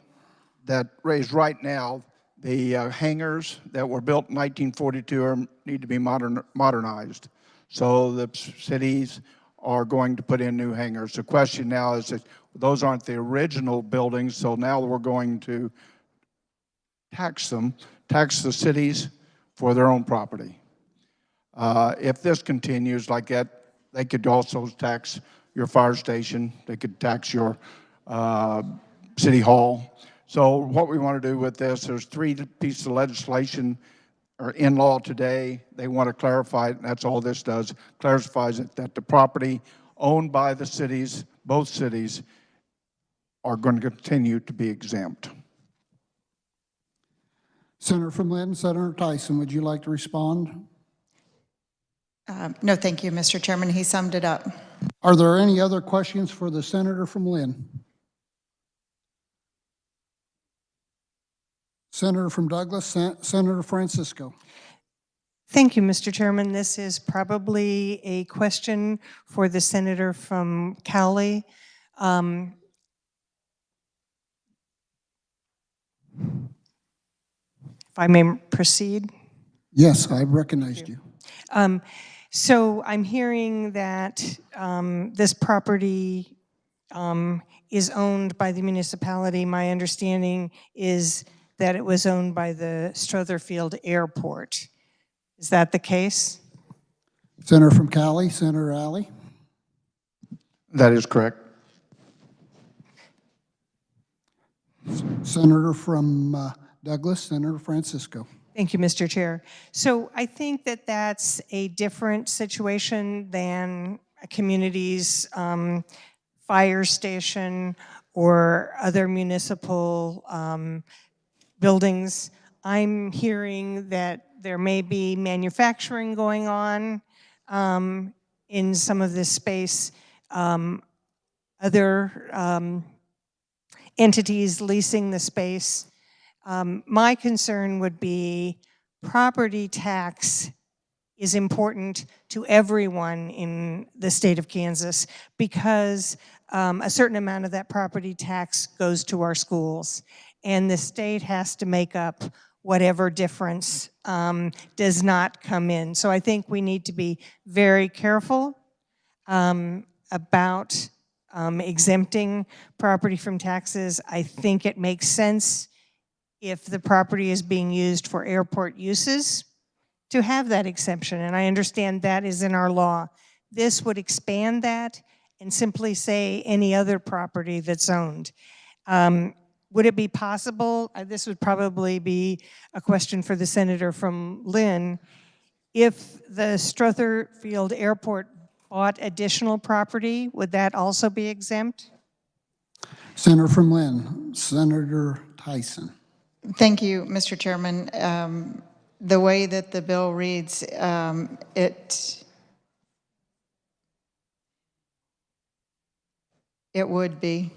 that is right now, the hangars that were built in 1942 need to be modernized. So the cities are going to put in new hangars. The question now is that those aren't the original buildings, so now we're going to tax the cities for their own property. If this continues like that, they could also tax your fire station, they could tax your city hall. So what we want to do with this, there's 3 pieces of legislation are in law today. They want to clarify it, and that's all this does, clarifies it, that the property owned by the cities, both cities, are going to continue to be exempt. Senator from Lynn, Senator Tyson, would you like to respond? No, thank you, Mr. Chairman. He summed it up. Are there any other questions for the senator from Lynn? Senator from Douglas, Senator Francisco. Thank you, Mr. Chairman. This is probably a question for the senator from Cali. If I may proceed. Yes, I recognized you. So I'm hearing that this property is owned by the municipality. My understanding is that it was owned by the Strotherfield Airport. Is that the case? Senator from Cali, Senator Alley. That is correct. Senator from Douglas, Senator Francisco. Thank you, Mr. Chair. So I think that that's a different situation than a community's fire station or other municipal buildings. I'm hearing that there may be manufacturing going on in some of this space. Other entities leasing the space. My concern would be property tax is important to everyone in the state of Kansas because a certain amount of that property tax goes to our schools. And the state has to make up whatever difference does not come in. So I think we need to be very careful about exempting property from taxes. I think it makes sense if the property is being used for airport uses to have that exemption, and I understand that is in our law. This would expand that and simply say any other property that's owned. Would it be possible, this would probably be a question for the senator from Lynn, if the Strotherfield Airport bought additional property, would that also be exempt? Senator from Lynn, Senator Tyson. Thank you, Mr. Chairman. The way that the bill reads, it would be.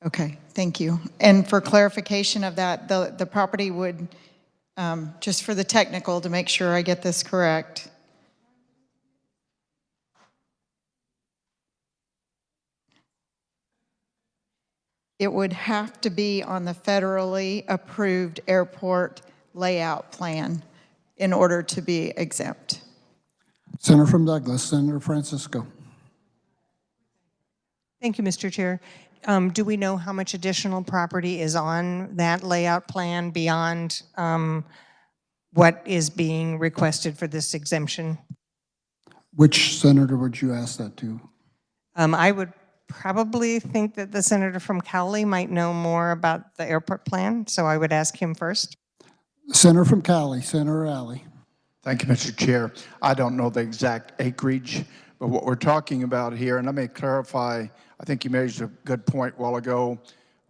Okay, thank you. And for clarification of that, the property would, just for the technical to make sure I get this correct, it would have to be on the federally approved airport layout plan in order to be exempt. Senator from Douglas, Senator Francisco. Thank you, Mr. Chair. Do we know how much additional property is on that layout plan beyond what is being requested for this exemption? Which senator would you ask that to? I would probably think that the senator from Cowley might know more about the airport plan, so I would ask him first. Senator from Cowley, Senator Alley. Thank you, Mr. Chair. I don't know the exact acreage, but what we're talking about here, and let me clarify, I think you made a good point a while ago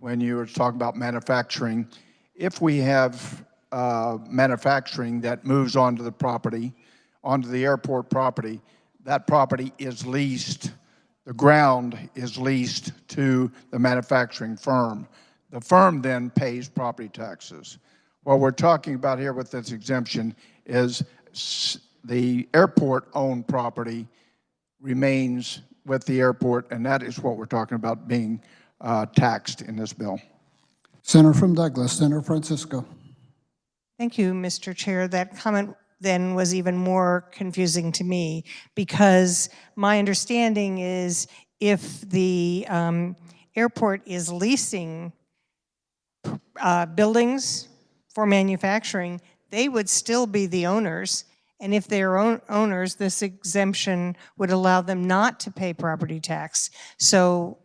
when you were talking about manufacturing. If we have manufacturing that moves onto the property, onto the airport property, that property is leased, the ground is leased to the manufacturing firm. The firm then pays property taxes. What we're talking about here with this exemption is the airport-owned property remains with the airport, and that is what we're talking about being taxed in this bill. Senator from Douglas, Senator Francisco. Thank you, Mr. Chair. That comment then was even more confusing to me because my understanding is if the airport is leasing buildings for manufacturing, they would still be the owners. And if they're owners, this exemption would allow them not to pay property tax. So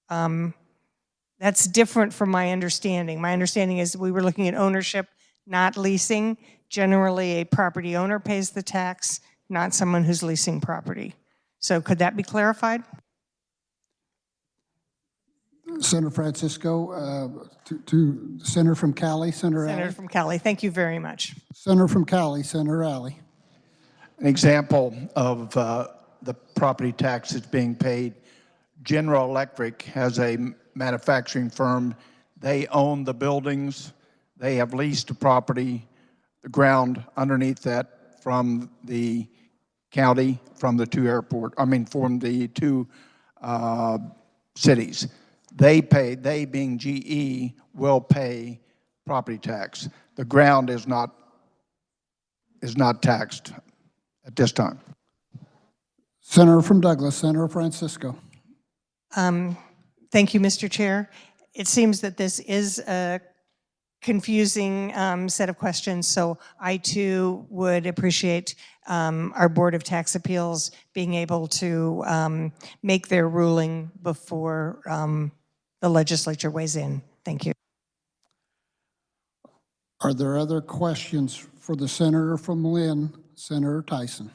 that's different from my understanding. My understanding is we were looking at ownership, not leasing. Generally, a property owner pays the tax, not someone who's leasing property. So could that be clarified? Senator Francisco, to Senator from Cali, Senator Alley. Senator from Cali, thank you very much. Senator from Cali, Senator Alley. An example of the property tax that's being paid, General Electric has a manufacturing firm. They own the buildings. They have leased the property, the ground underneath that from the county, from the from the two cities. They being GE, will pay property tax. The ground is not taxed at this time. Senator from Douglas, Senator Francisco. Thank you, Mr. Chair. It seems that this is a confusing set of questions, so I too would appreciate our Board of Tax Appeals being able to make their ruling before the legislature weighs in. Thank you. Are there other questions for the senator from Lynn, Senator Tyson?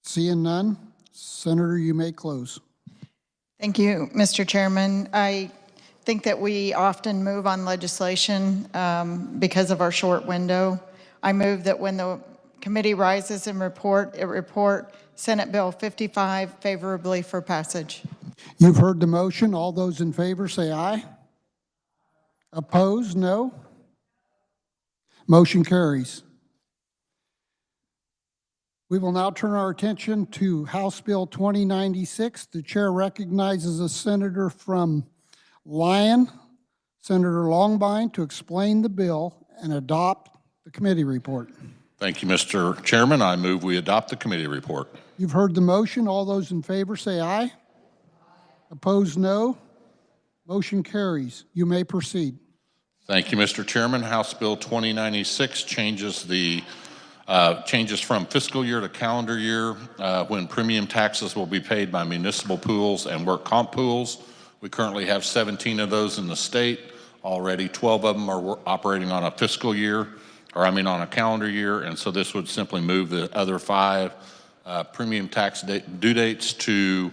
Seeing none, Senator, you may close. Thank you, Mr. Chairman. I think that we often move on legislation because of our short window. I move that when the committee rises and report Senate Bill 55 favorably for passage. You've heard the motion. All those in favor say aye. Opposed, no. Motion carries. We will now turn our attention to House Bill 2096. The chair recognizes a senator from Lyon, Senator Longbine, to explain the bill and adopt the committee report. Thank you, Mr. Chairman. I move we adopt the committee report. You've heard the motion. All those in favor say aye. Opposed, no. Motion carries. You may proceed. Thank you, Mr. Chairman. House Bill 2096 changes from fiscal year to calendar year when premium taxes will be paid by municipal pools and work comp pools. We currently have 17 of those in the state. Already 12 of them are operating on a fiscal year, on a calendar year, and so this would simply move the other 5 premium tax due dates to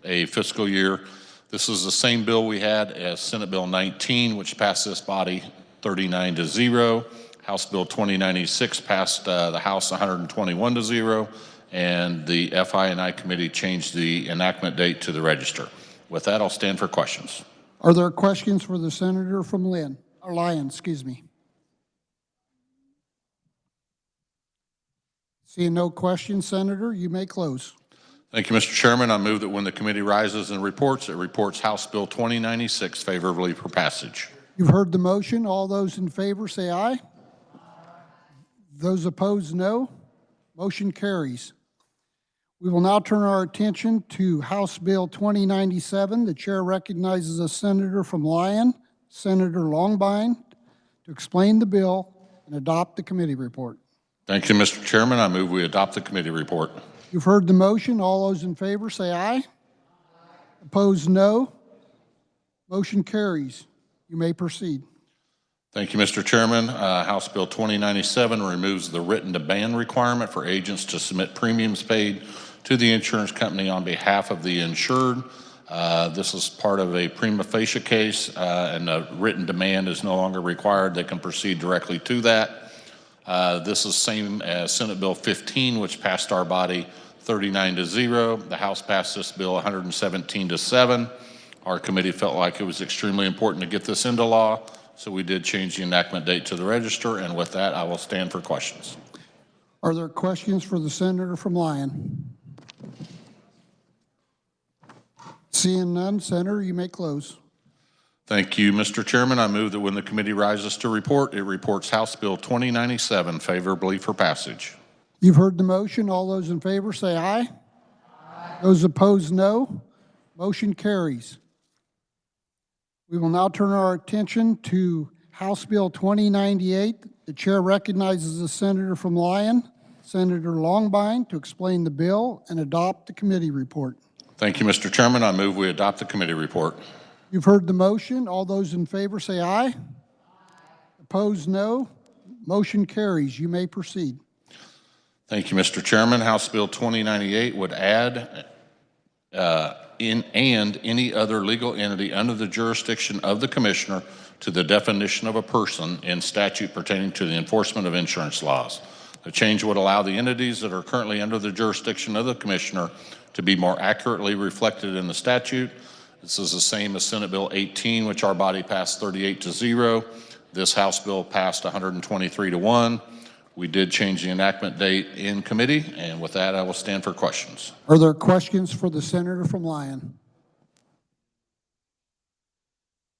a fiscal year. This is the same bill we had as Senate Bill 19, which passed this body 39-0. House Bill 2096 passed the House 121-0, and the FI&I committee changed the enactment date to the register. With that, I'll stand for questions. Are there questions for the senator from Lyon? Excuse me. Seeing no questions, Senator, you may close. Thank you, Mr. Chairman. I move that when the committee rises and reports, it reports House Bill 2096 favorably for passage. You've heard the motion. All those in favor say aye. Those opposed, no. Motion carries. We will now turn our attention to House Bill 2097. The chair recognizes a senator from Lyon, Senator Longbine, to explain the bill and adopt the committee report. Thank you, Mr. Chairman. I move we adopt the committee report. You've heard the motion. All those in favor say aye. Opposed, no. Motion carries. You may proceed. Thank you, Mr. Chairman. House Bill 2097 removes the written demand requirement for agents to submit premiums paid to the insurance company on behalf of the insured. This is part of a prima facie case, and a written demand is no longer required. They can proceed directly to that. This is same as Senate Bill 15, which passed our body 39-0. The House passed this bill 117-7. Our committee felt like it was extremely important to get this into law, so we did change the enactment date to the register, and with that, I will stand for questions. Are there questions for the senator from Lyon? Seeing none, Senator, you may close. Thank you, Mr. Chairman. I move that when the committee rises to report, it reports House Bill 2097 favorably for passage. You've heard the motion. All those in favor say aye. Those opposed, no. Motion carries. We will now turn our attention to House Bill 2098. The chair recognizes the senator from Lyon, Senator Longbine, to explain the bill and adopt the committee report. Thank you, Mr. Chairman. I move we adopt the committee report. You've heard the motion. All those in favor say aye. Opposed, no. Motion carries. You may proceed. Thank you, Mr. Chairman. House Bill 2098 would add and any other legal entity under the jurisdiction of the commissioner to the definition of a person in statute pertaining to the enforcement of insurance laws. The change would allow the entities that are currently under the jurisdiction of the commissioner to be more accurately reflected in the statute. This is the same as Senate Bill 18, which our body passed 38-0. This House bill passed 123-1. We did change the enactment date in committee, and with that, I will stand for questions. Are there questions for the senator from Lyon?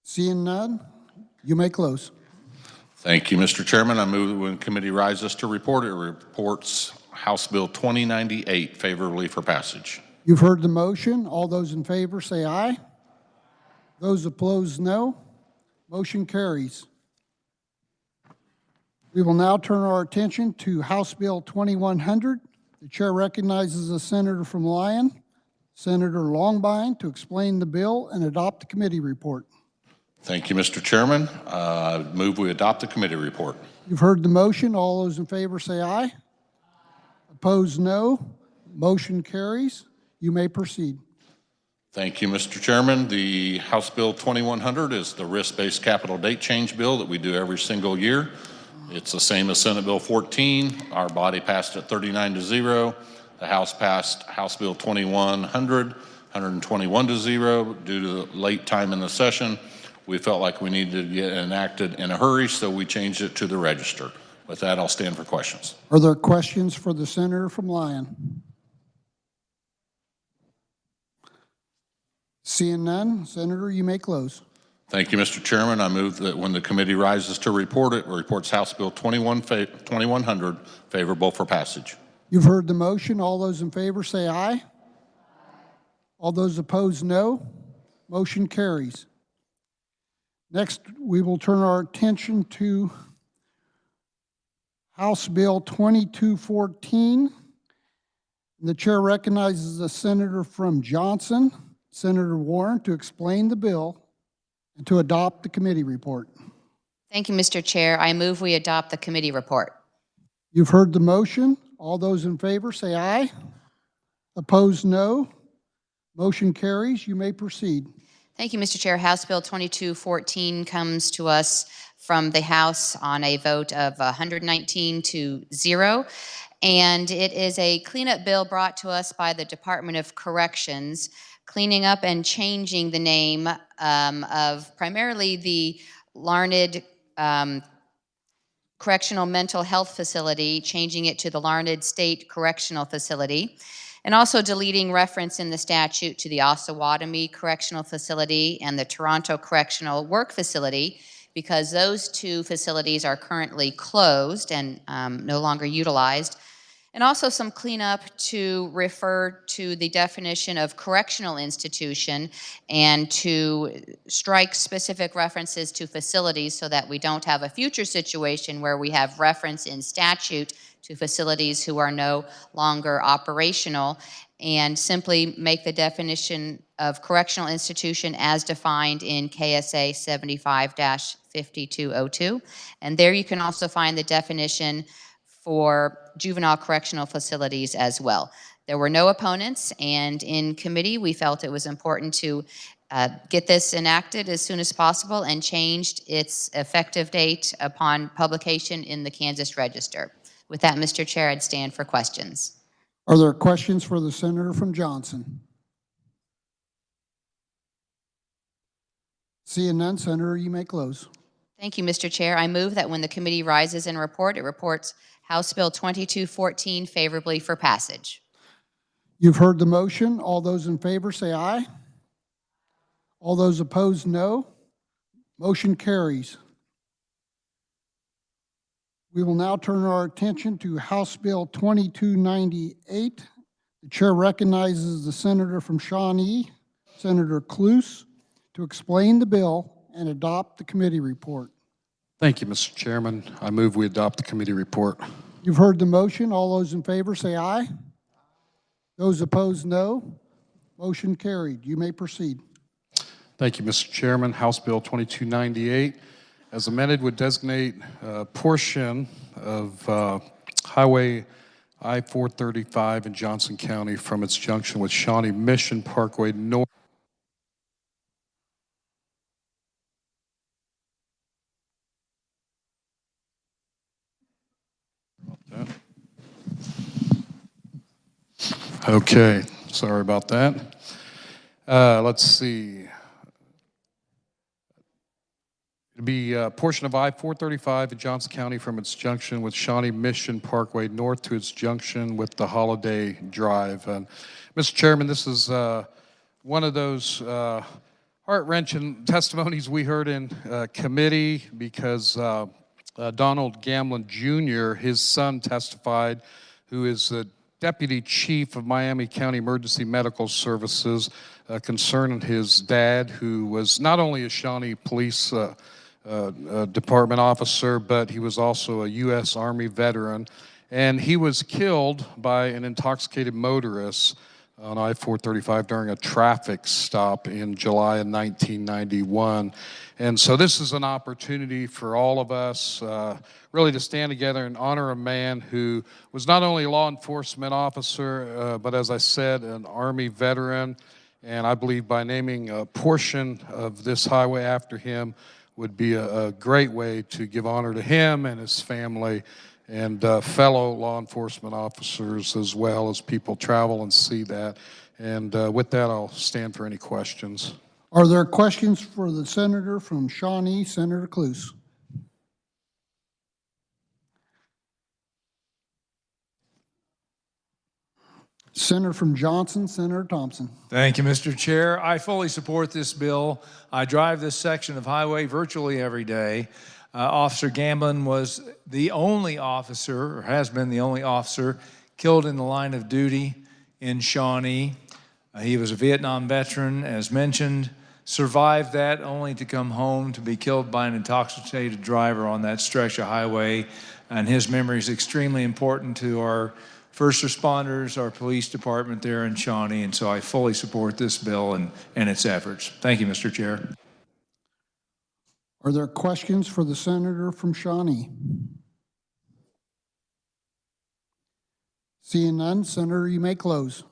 Seeing none, you may close. Thank you, Mr. Chairman. I move that when committee rises to report, it reports House Bill 2098 favorably for passage. You've heard the motion. All those in favor say aye. Those opposed, no. Motion carries. We will now turn our attention to House Bill 2100. The chair recognizes the senator from Lyon, Senator Longbine, to explain the bill and adopt the committee report. Thank you, Mr. Chairman. I move we adopt the committee report. You've heard the motion. All those in favor say aye. Opposed, no. Motion carries. You may proceed. Thank you, Mr. Chairman. The House Bill 2100 is the risk-based capital date change bill that we do every single year. It's the same as Senate Bill 14. Our body passed it 39-0. The House passed House Bill 2100 121 to 0 due to the late time in the session. We felt like we needed to get it enacted in a hurry, so we changed it to the register. With that, I'll stand for questions. Are there questions for the senator from Lyon? Seeing none, Senator, you may close. Thank you, Mr. Chairman. I move that when the committee rises to report it, reports House Bill 2100 favorable for passage. You've heard the motion. All those in favor say aye. All those opposed, no. Motion carries. Next, we will turn our attention to House Bill 2214. The chair recognizes the senator from Johnson, Senator Warren, to explain the bill and to adopt the committee report. Thank you, Mr. Chair. I move we adopt the committee report. You've heard the motion. All those in favor say aye. Opposed, no. Motion carries. You may proceed. Thank you, Mr. Chair. House Bill 2214 comes to us from the House on a vote of 119 to 0. And it is a cleanup bill brought to us by the Department of Corrections, cleaning up and changing the name of primarily the Larned Correctional Mental Health Facility, changing it to the Larned State Correctional Facility, and also deleting reference in the statute to the Osawatomie Correctional Facility and the Toronto Correctional Work Facility, because those two facilities are currently closed and no longer utilized. And also some cleanup to refer to the definition of correctional institution and to strike specific references to facilities so that we don't have a future situation where we have reference in statute to facilities who are no longer operational, and simply make the definition of correctional institution as defined in KSA 75-5202. And there you can also find the definition for juvenile correctional facilities as well. There were no opponents, and in committee we felt it was important to get this enacted as soon as possible and changed its effective date upon publication in the Kansas Register. With that, Mr. Chair, I'd stand for questions. Are there questions for the senator from Johnson? Seeing none, Senator, you may close. Thank you, Mr. Chair. I move that when the committee rises in report, it reports House Bill 2214 favorably for passage. You've heard the motion. All those in favor say aye. All those opposed, no. Motion carries. We will now turn our attention to House Bill 2298. The chair recognizes the senator from Shawnee, Senator Cluse, to explain the bill and adopt the committee report. Thank you, Mr. Chairman. I move we adopt the committee report. You've heard the motion. All those in favor say aye. Those opposed, no. Motion carried. You may proceed. Thank you, Mr. Chairman. House Bill 2298, as amended, would designate a portion of Highway I-435 in Johnson County from its junction with Shawnee Mission Parkway North. Okay, sorry about that. Let's see. It'd be a portion of I-435 in Johnson County from its junction with Shawnee Mission Parkway north to its junction with the Holiday Drive. And Mr. Chairman, this is one of those heart-wrenching testimonies we heard in committee because Donald Gamlin Jr., his son, testified, who is the Deputy Chief of Miami County Emergency Medical Services, concerning his dad, who was not only a Shawnee Police Department officer, but he was also a U.S. Army veteran. And he was killed by an intoxicated motorist on I-435 during a traffic stop in July of 1991. And so this is an opportunity for all of us really to stand together and honor a man who was not only a law enforcement officer, but as I said, an Army veteran. And I believe by naming a portion of this highway after him would be a great way to give honor to him and his family and fellow law enforcement officers, as well as people travel and see that. And with that, I'll stand for any questions. Are there questions for the senator from Shawnee, Senator Cluse? Senator from Johnson, Senator Thompson. Thank you, Mr. Chair. I fully support this bill. I drive this section of highway virtually every day. Officer Gamblin was the only officer, or has been the only officer, killed in the line of duty in Shawnee. He was a Vietnam veteran, as mentioned, survived that only to come home to be killed by an intoxicated driver on that stretch of highway. And his memory is extremely important to our first responders, our police department there in Shawnee, and so I fully support this bill and its efforts. Thank you, Mr. Chair. Are there questions for the senator from Shawnee? Seeing none, Senator, you may close.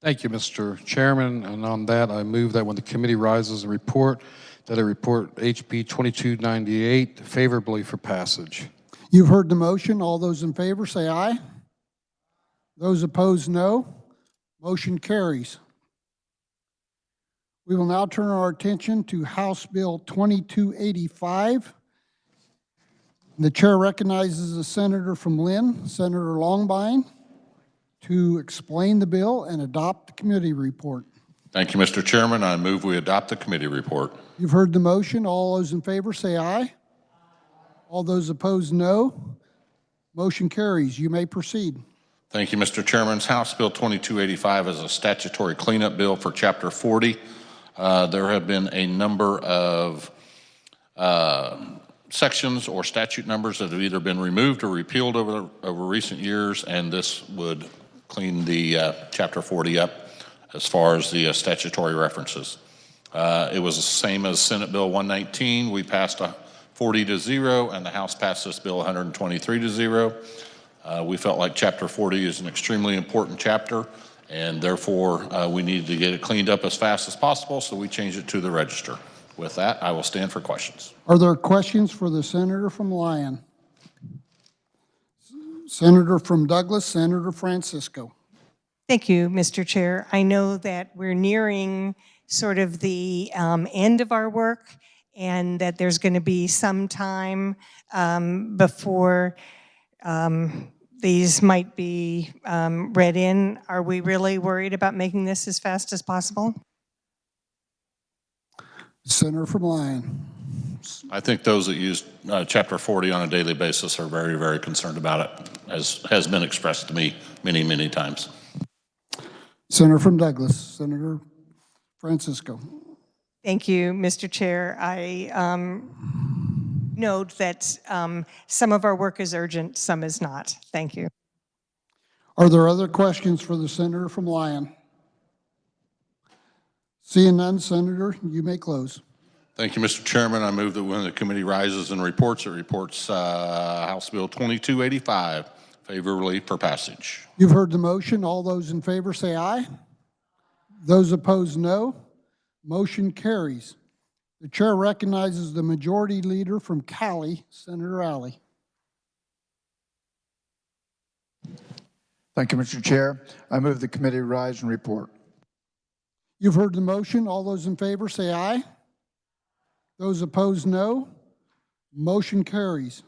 Thank you, Mr. Chairman. And on that, I move that when the committee rises and report, that it report HB 2298 favorably for passage. You've heard the motion. All those in favor say aye. Those opposed, no. Motion carries. We will now turn our attention to House Bill 2285. The chair recognizes the senator from Lynn, Senator Longbine, to explain the bill and adopt the committee report. Thank you, Mr. Chairman. I move we adopt the committee report. You've heard the motion. All those in favor say aye. All those opposed, no. Motion carries. You may proceed. Thank you, Mr. Chairman. House Bill 2285 is a statutory cleanup bill for Chapter 40. There have been a number of sections or statute numbers that have either been removed or repealed over recent years, and this would clean the Chapter 40 up as far as the statutory references. It was the same as Senate Bill 119. We passed 40-0, and the House passed this bill 123-0. We felt like Chapter 40 is an extremely important chapter, and therefore we needed to get it cleaned up as fast as possible, so we changed it to the register. With that, I will stand for questions. Are there questions for the senator from Lyon? Senator from Douglas, Senator Francisco. Thank you, Mr. Chair. I know that we're nearing sort of the end of our work and that there's going to be some time before these might be read in. Are we really worried about making this as fast as possible? Senator from Lyon. I think those that use Chapter 40 on a daily basis are very, very concerned about it, as has been expressed to me many, many times. Senator from Douglas, Senator Francisco. Thank you, Mr. Chair. I note that some of our work is urgent, some is not. Thank you. Are there other questions for the senator from Lyon? Seeing none, Senator, you may close. Thank you, Mr. Chairman. I move that when the committee rises and reports, it reports House Bill 2285 favorably for passage. You've heard the motion. All those in favor say aye. Those opposed, no. Motion carries. The chair recognizes the majority leader from Cali, Senator Alley. Thank you, Mr. Chair. I move the committee rise and report. You've heard the motion. All those in favor say aye. Those opposed, no. Motion carries.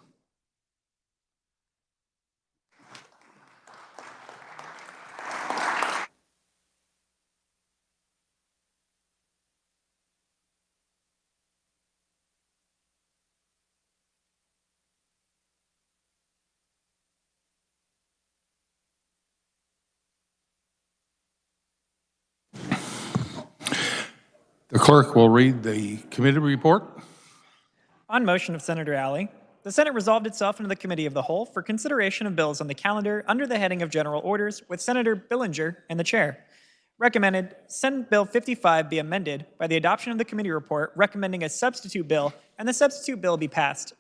The clerk will read the committee report. On motion of Senator Alley, the Senate resolved itself into the Committee of the Whole for consideration of bills on the calendar under the heading of General Orders with Senator Billinger in the chair. Recommended Senate Bill 55 be amended by the adoption of the committee report recommending a substitute bill and the substitute bill be passed.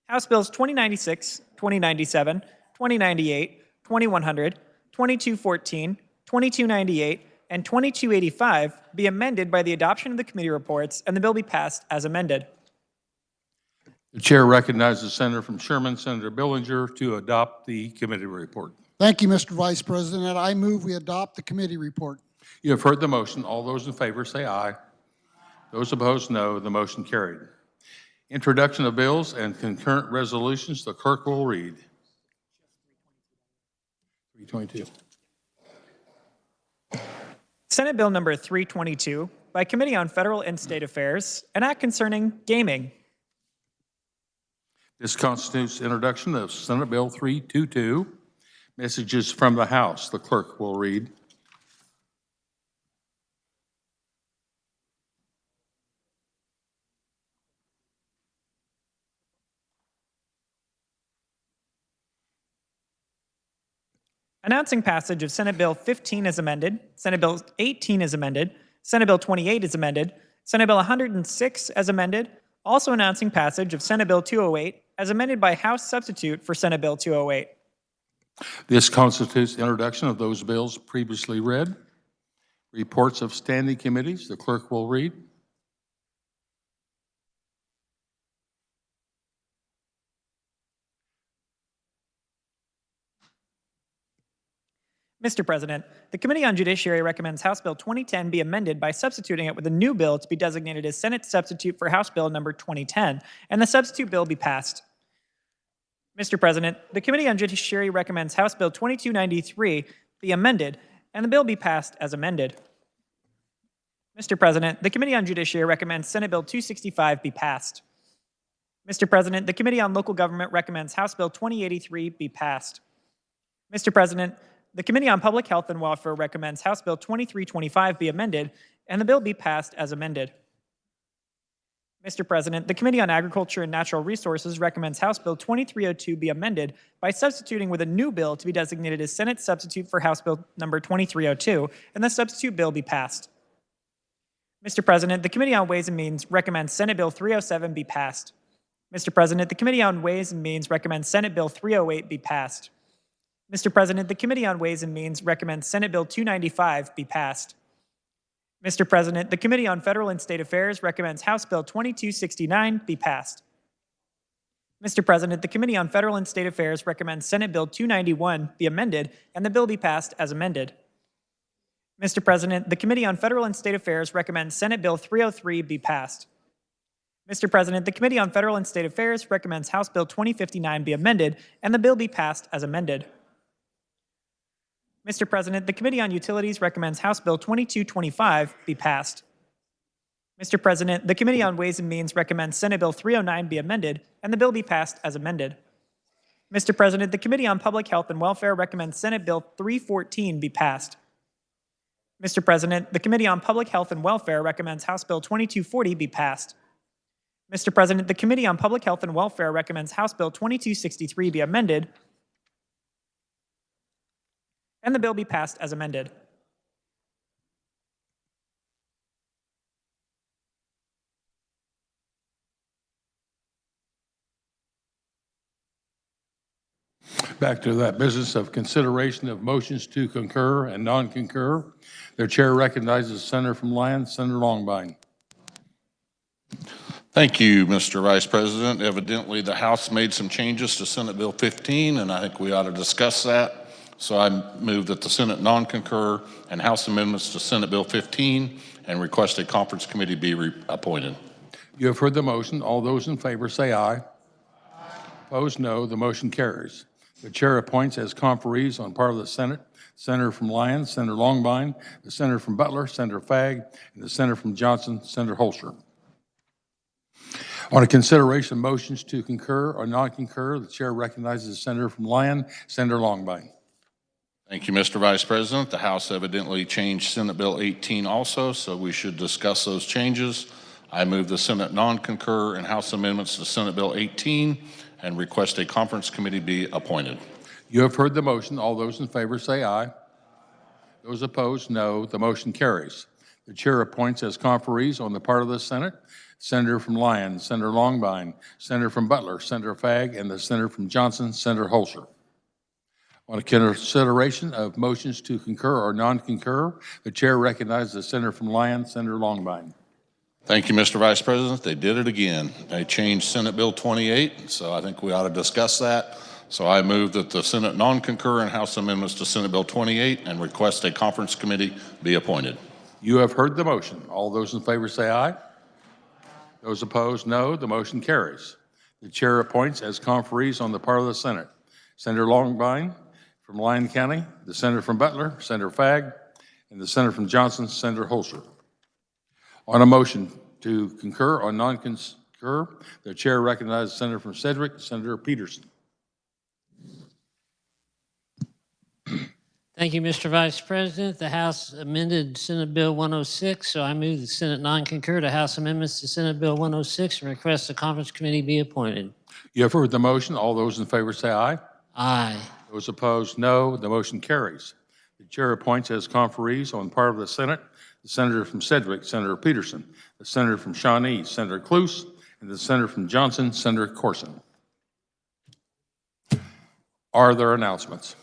House Bills 2096, 2097, 2098, 2100, 2214, 2298, and 2285 be amended by the adoption of the committee reports and the bill be passed as amended. The chair recognizes Senator from Sherman, Senator Billinger, to adopt the committee report. Thank you, Mr. Vice President. I move we adopt the committee report. You have heard the motion. All those in favor say aye. Those opposed, no. The motion carried. Introduction of bills and concurrent resolutions. The clerk will read. 322. Senate Bill number 322 by Committee on Federal and State Affairs, an act concerning gaming. This constitutes introduction of Senate Bill 322. Messages from the House. The clerk will read. Announcing passage of Senate Bill 15 as amended, Senate Bill 18 as amended, Senate Bill 28 as amended, Senate Bill 106 as amended, also announcing passage of Senate Bill 208 as amended by House substitute for Senate Bill 208. This constitutes introduction of those bills previously read. Reports of standing committees. The clerk will read. Mr. President, the Committee on Judiciary recommends House Bill 2010 be amended by substituting it with a new bill to be designated as Senate substitute for House Bill number 2010, and the substitute bill be passed. Mr. President, the Committee on Judiciary recommends House Bill 2293 be amended, and the bill be passed as amended. Mr. President, the Committee on Judiciary recommends Senate Bill 265 be passed. Mr. President, the Committee on Local Government recommends House Bill 2083 be passed. Mr. President, the Committee on Public Health and Welfare recommends House Bill 2325 be amended and the bill be passed as amended. Mr. President, the Committee on Agriculture and Natural Resources recommends House Bill 2302 be amended by substituting with a new bill to be designated as Senate substitute for House Bill number 2302 and the substitute bill be passed. Mr. President, the Committee on Ways and Means recommends Senate Bill 307 be passed. Mr. President, the Committee on Ways and Means recommends Senate Bill 308 be passed. Mr. President, the Committee on Ways and Means recommends Senate Bill 295 be passed. Mr. President, the Committee on Federal and State Affairs recommends House Bill 2269 be passed. Mr. President, the Committee on Federal and State Affairs recommends Senate Bill 291 be amended and the bill be passed as amended. Mr. President, the Committee on Federal and State Affairs recommends Senate Bill 303 be passed. Mr. President, the Committee on Federal and State Affairs recommends House Bill 2059 be amended and the bill be passed as amended. Mr. President, the Committee on Utilities recommends House Bill 2225 be passed. Mr. President, the Committee on Ways and Means recommends Senate Bill 309 be amended and the bill be passed as amended. Mr. President, the Committee on Public Health and Welfare recommends Senate Bill 314 be passed. Mr. President, the Committee on Public Health and Welfare recommends House Bill 2240 be passed. Mr. President, the Committee on Public Health and Welfare recommends House Bill 2263 be amended and the bill be passed as amended. Back to that business of consideration of motions to concur and non-concur. The chair recognizes Senator from Lyon, Senator Longbine. Thank you, Mr. Vice President. Evidently, the House made some changes to Senate Bill 15, and I think we ought to discuss that. So I move that the Senate non-concur and House amendments to Senate Bill 15 and request a conference committee be appointed. You have heard the motion. All those in favor say aye. Aye. Opposed, no. The motion carries. The chair appoints as conferees on part of the Senate, Senator from Lyon, Senator Longbine, the Senator from Butler, Senator Fagg, and the Senator from Johnson, Senator Holscher. On a consideration of motions to concur or non-concur, the chair recognizes the Senator from Lyon, Senator Longbine. Thank you, Mr. Vice President. The House evidently changed Senate Bill 18 also, so we should discuss those changes. I move the Senate non-concur and House amendments to Senate Bill 18 and request a conference committee be appointed. You have heard the motion. All those in favor say aye. Those opposed, no. The motion carries. The chair appoints as conferees on the part of the Senate, Senator from Lyon, Senator Longbine, Senator from Butler, Senator Fagg, and the Senator from Johnson, Senator Holscher. On a consideration of motions to concur or non-concur, the chair recognizes the Senator from Lyon, Senator Longbine. Thank you, Mr. Vice President. They did it again. They changed Senate Bill 28, so I think we ought to discuss that. So I move that the Senate non-concur in House amendments to Senate Bill 28 and request a conference committee be appointed. You have heard the motion. All those in favor say aye. Those opposed, no. The motion carries. The chair appoints as conferees on the part of the Senate Senator Longbine from Lyon County, the senator from Butler, Senator Fagg, and the senator from Johnson, Senator Holzer. On a motion to concur or non-concur, the chair recognizes the senator from Sedgwick, Senator Peterson. Thank you, Mr. Vice President. The House amended Senate Bill 106, so I move the Senate non-concur to House amendments to Senate Bill 106 and request the conference committee be appointed. You have heard the motion. All those in favor say aye. Aye. Those opposed, no. The motion carries. The chair appoints as conferees on part of the Senate the senator from Sedgwick, Senator Peterson, the senator from Shawnee, Senator Cluse, and the senator from Johnson, Senator Corson. Are there announcements?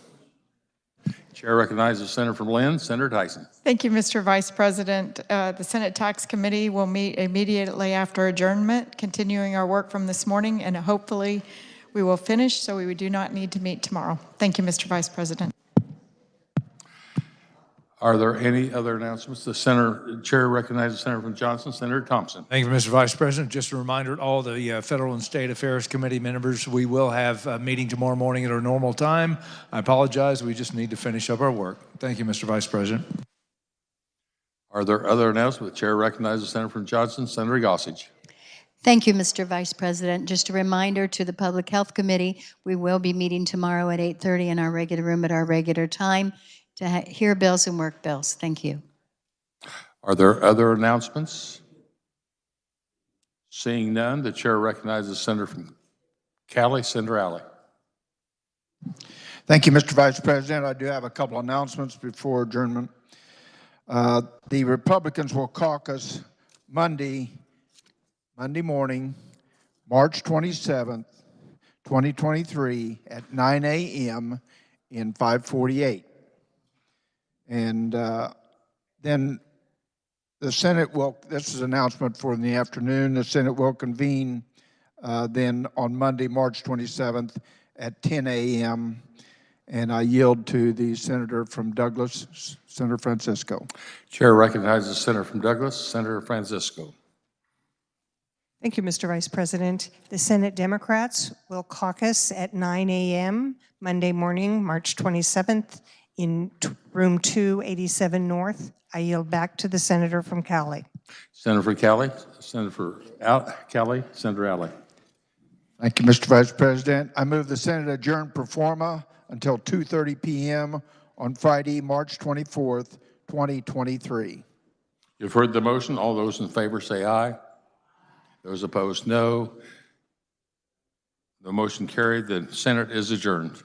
Chair recognizes the senator from Lynn, Senator Tyson. Thank you, Mr. Vice President. The Senate Tax Committee will meet immediately after adjournment, continuing our work from this morning, and hopefully we will finish so we do not need to meet tomorrow. Thank you, Mr. Vice President. Are there any other announcements? The chair recognizes the senator from Johnson, Senator Thompson. Thank you, Mr. Vice President. Just a reminder to all the Federal and State Affairs Committee members, we will have a meeting tomorrow morning at our normal time. I apologize. We just need to finish up our work. Thank you, Mr. Vice President. Are there other announcements? The chair recognizes the senator from Johnson, Senator Gossage. Thank you, Mr. Vice President. Just a reminder to the Public Health Committee, we will be meeting tomorrow at 8:30 in our regular room at our regular time to hear bills and work bills. Thank you. Are there other announcements? Seeing none, the chair recognizes the senator from Cali, Senator Alley. Thank you, Mr. Vice President. I do have a couple announcements before adjournment. The Republicans will caucus Monday morning, March 27th, 2023 at 9 a.m. in 548. And then the Senate will, this is an announcement for in the afternoon, the Senate will convene then on Monday, March 27th at 10 a.m. And I yield to the senator from Douglas, Senator Francisco. Chair recognizes the senator from Douglas, Senator Francisco. Thank you, Mr. Vice President. The Senate Democrats will caucus at 9 a.m. Monday morning, March 27th in room 287 North. I yield back to the senator from Cali. Senator for Cali, Senator for Cali, Senator Alley. Thank you, Mr. Vice President. I move the Senate adjourn pro forma until 2:30 p.m. on Friday, March 24th, 2023. You've heard the motion. All those in favor say aye. Those opposed, no. The motion carried. The Senate is adjourned.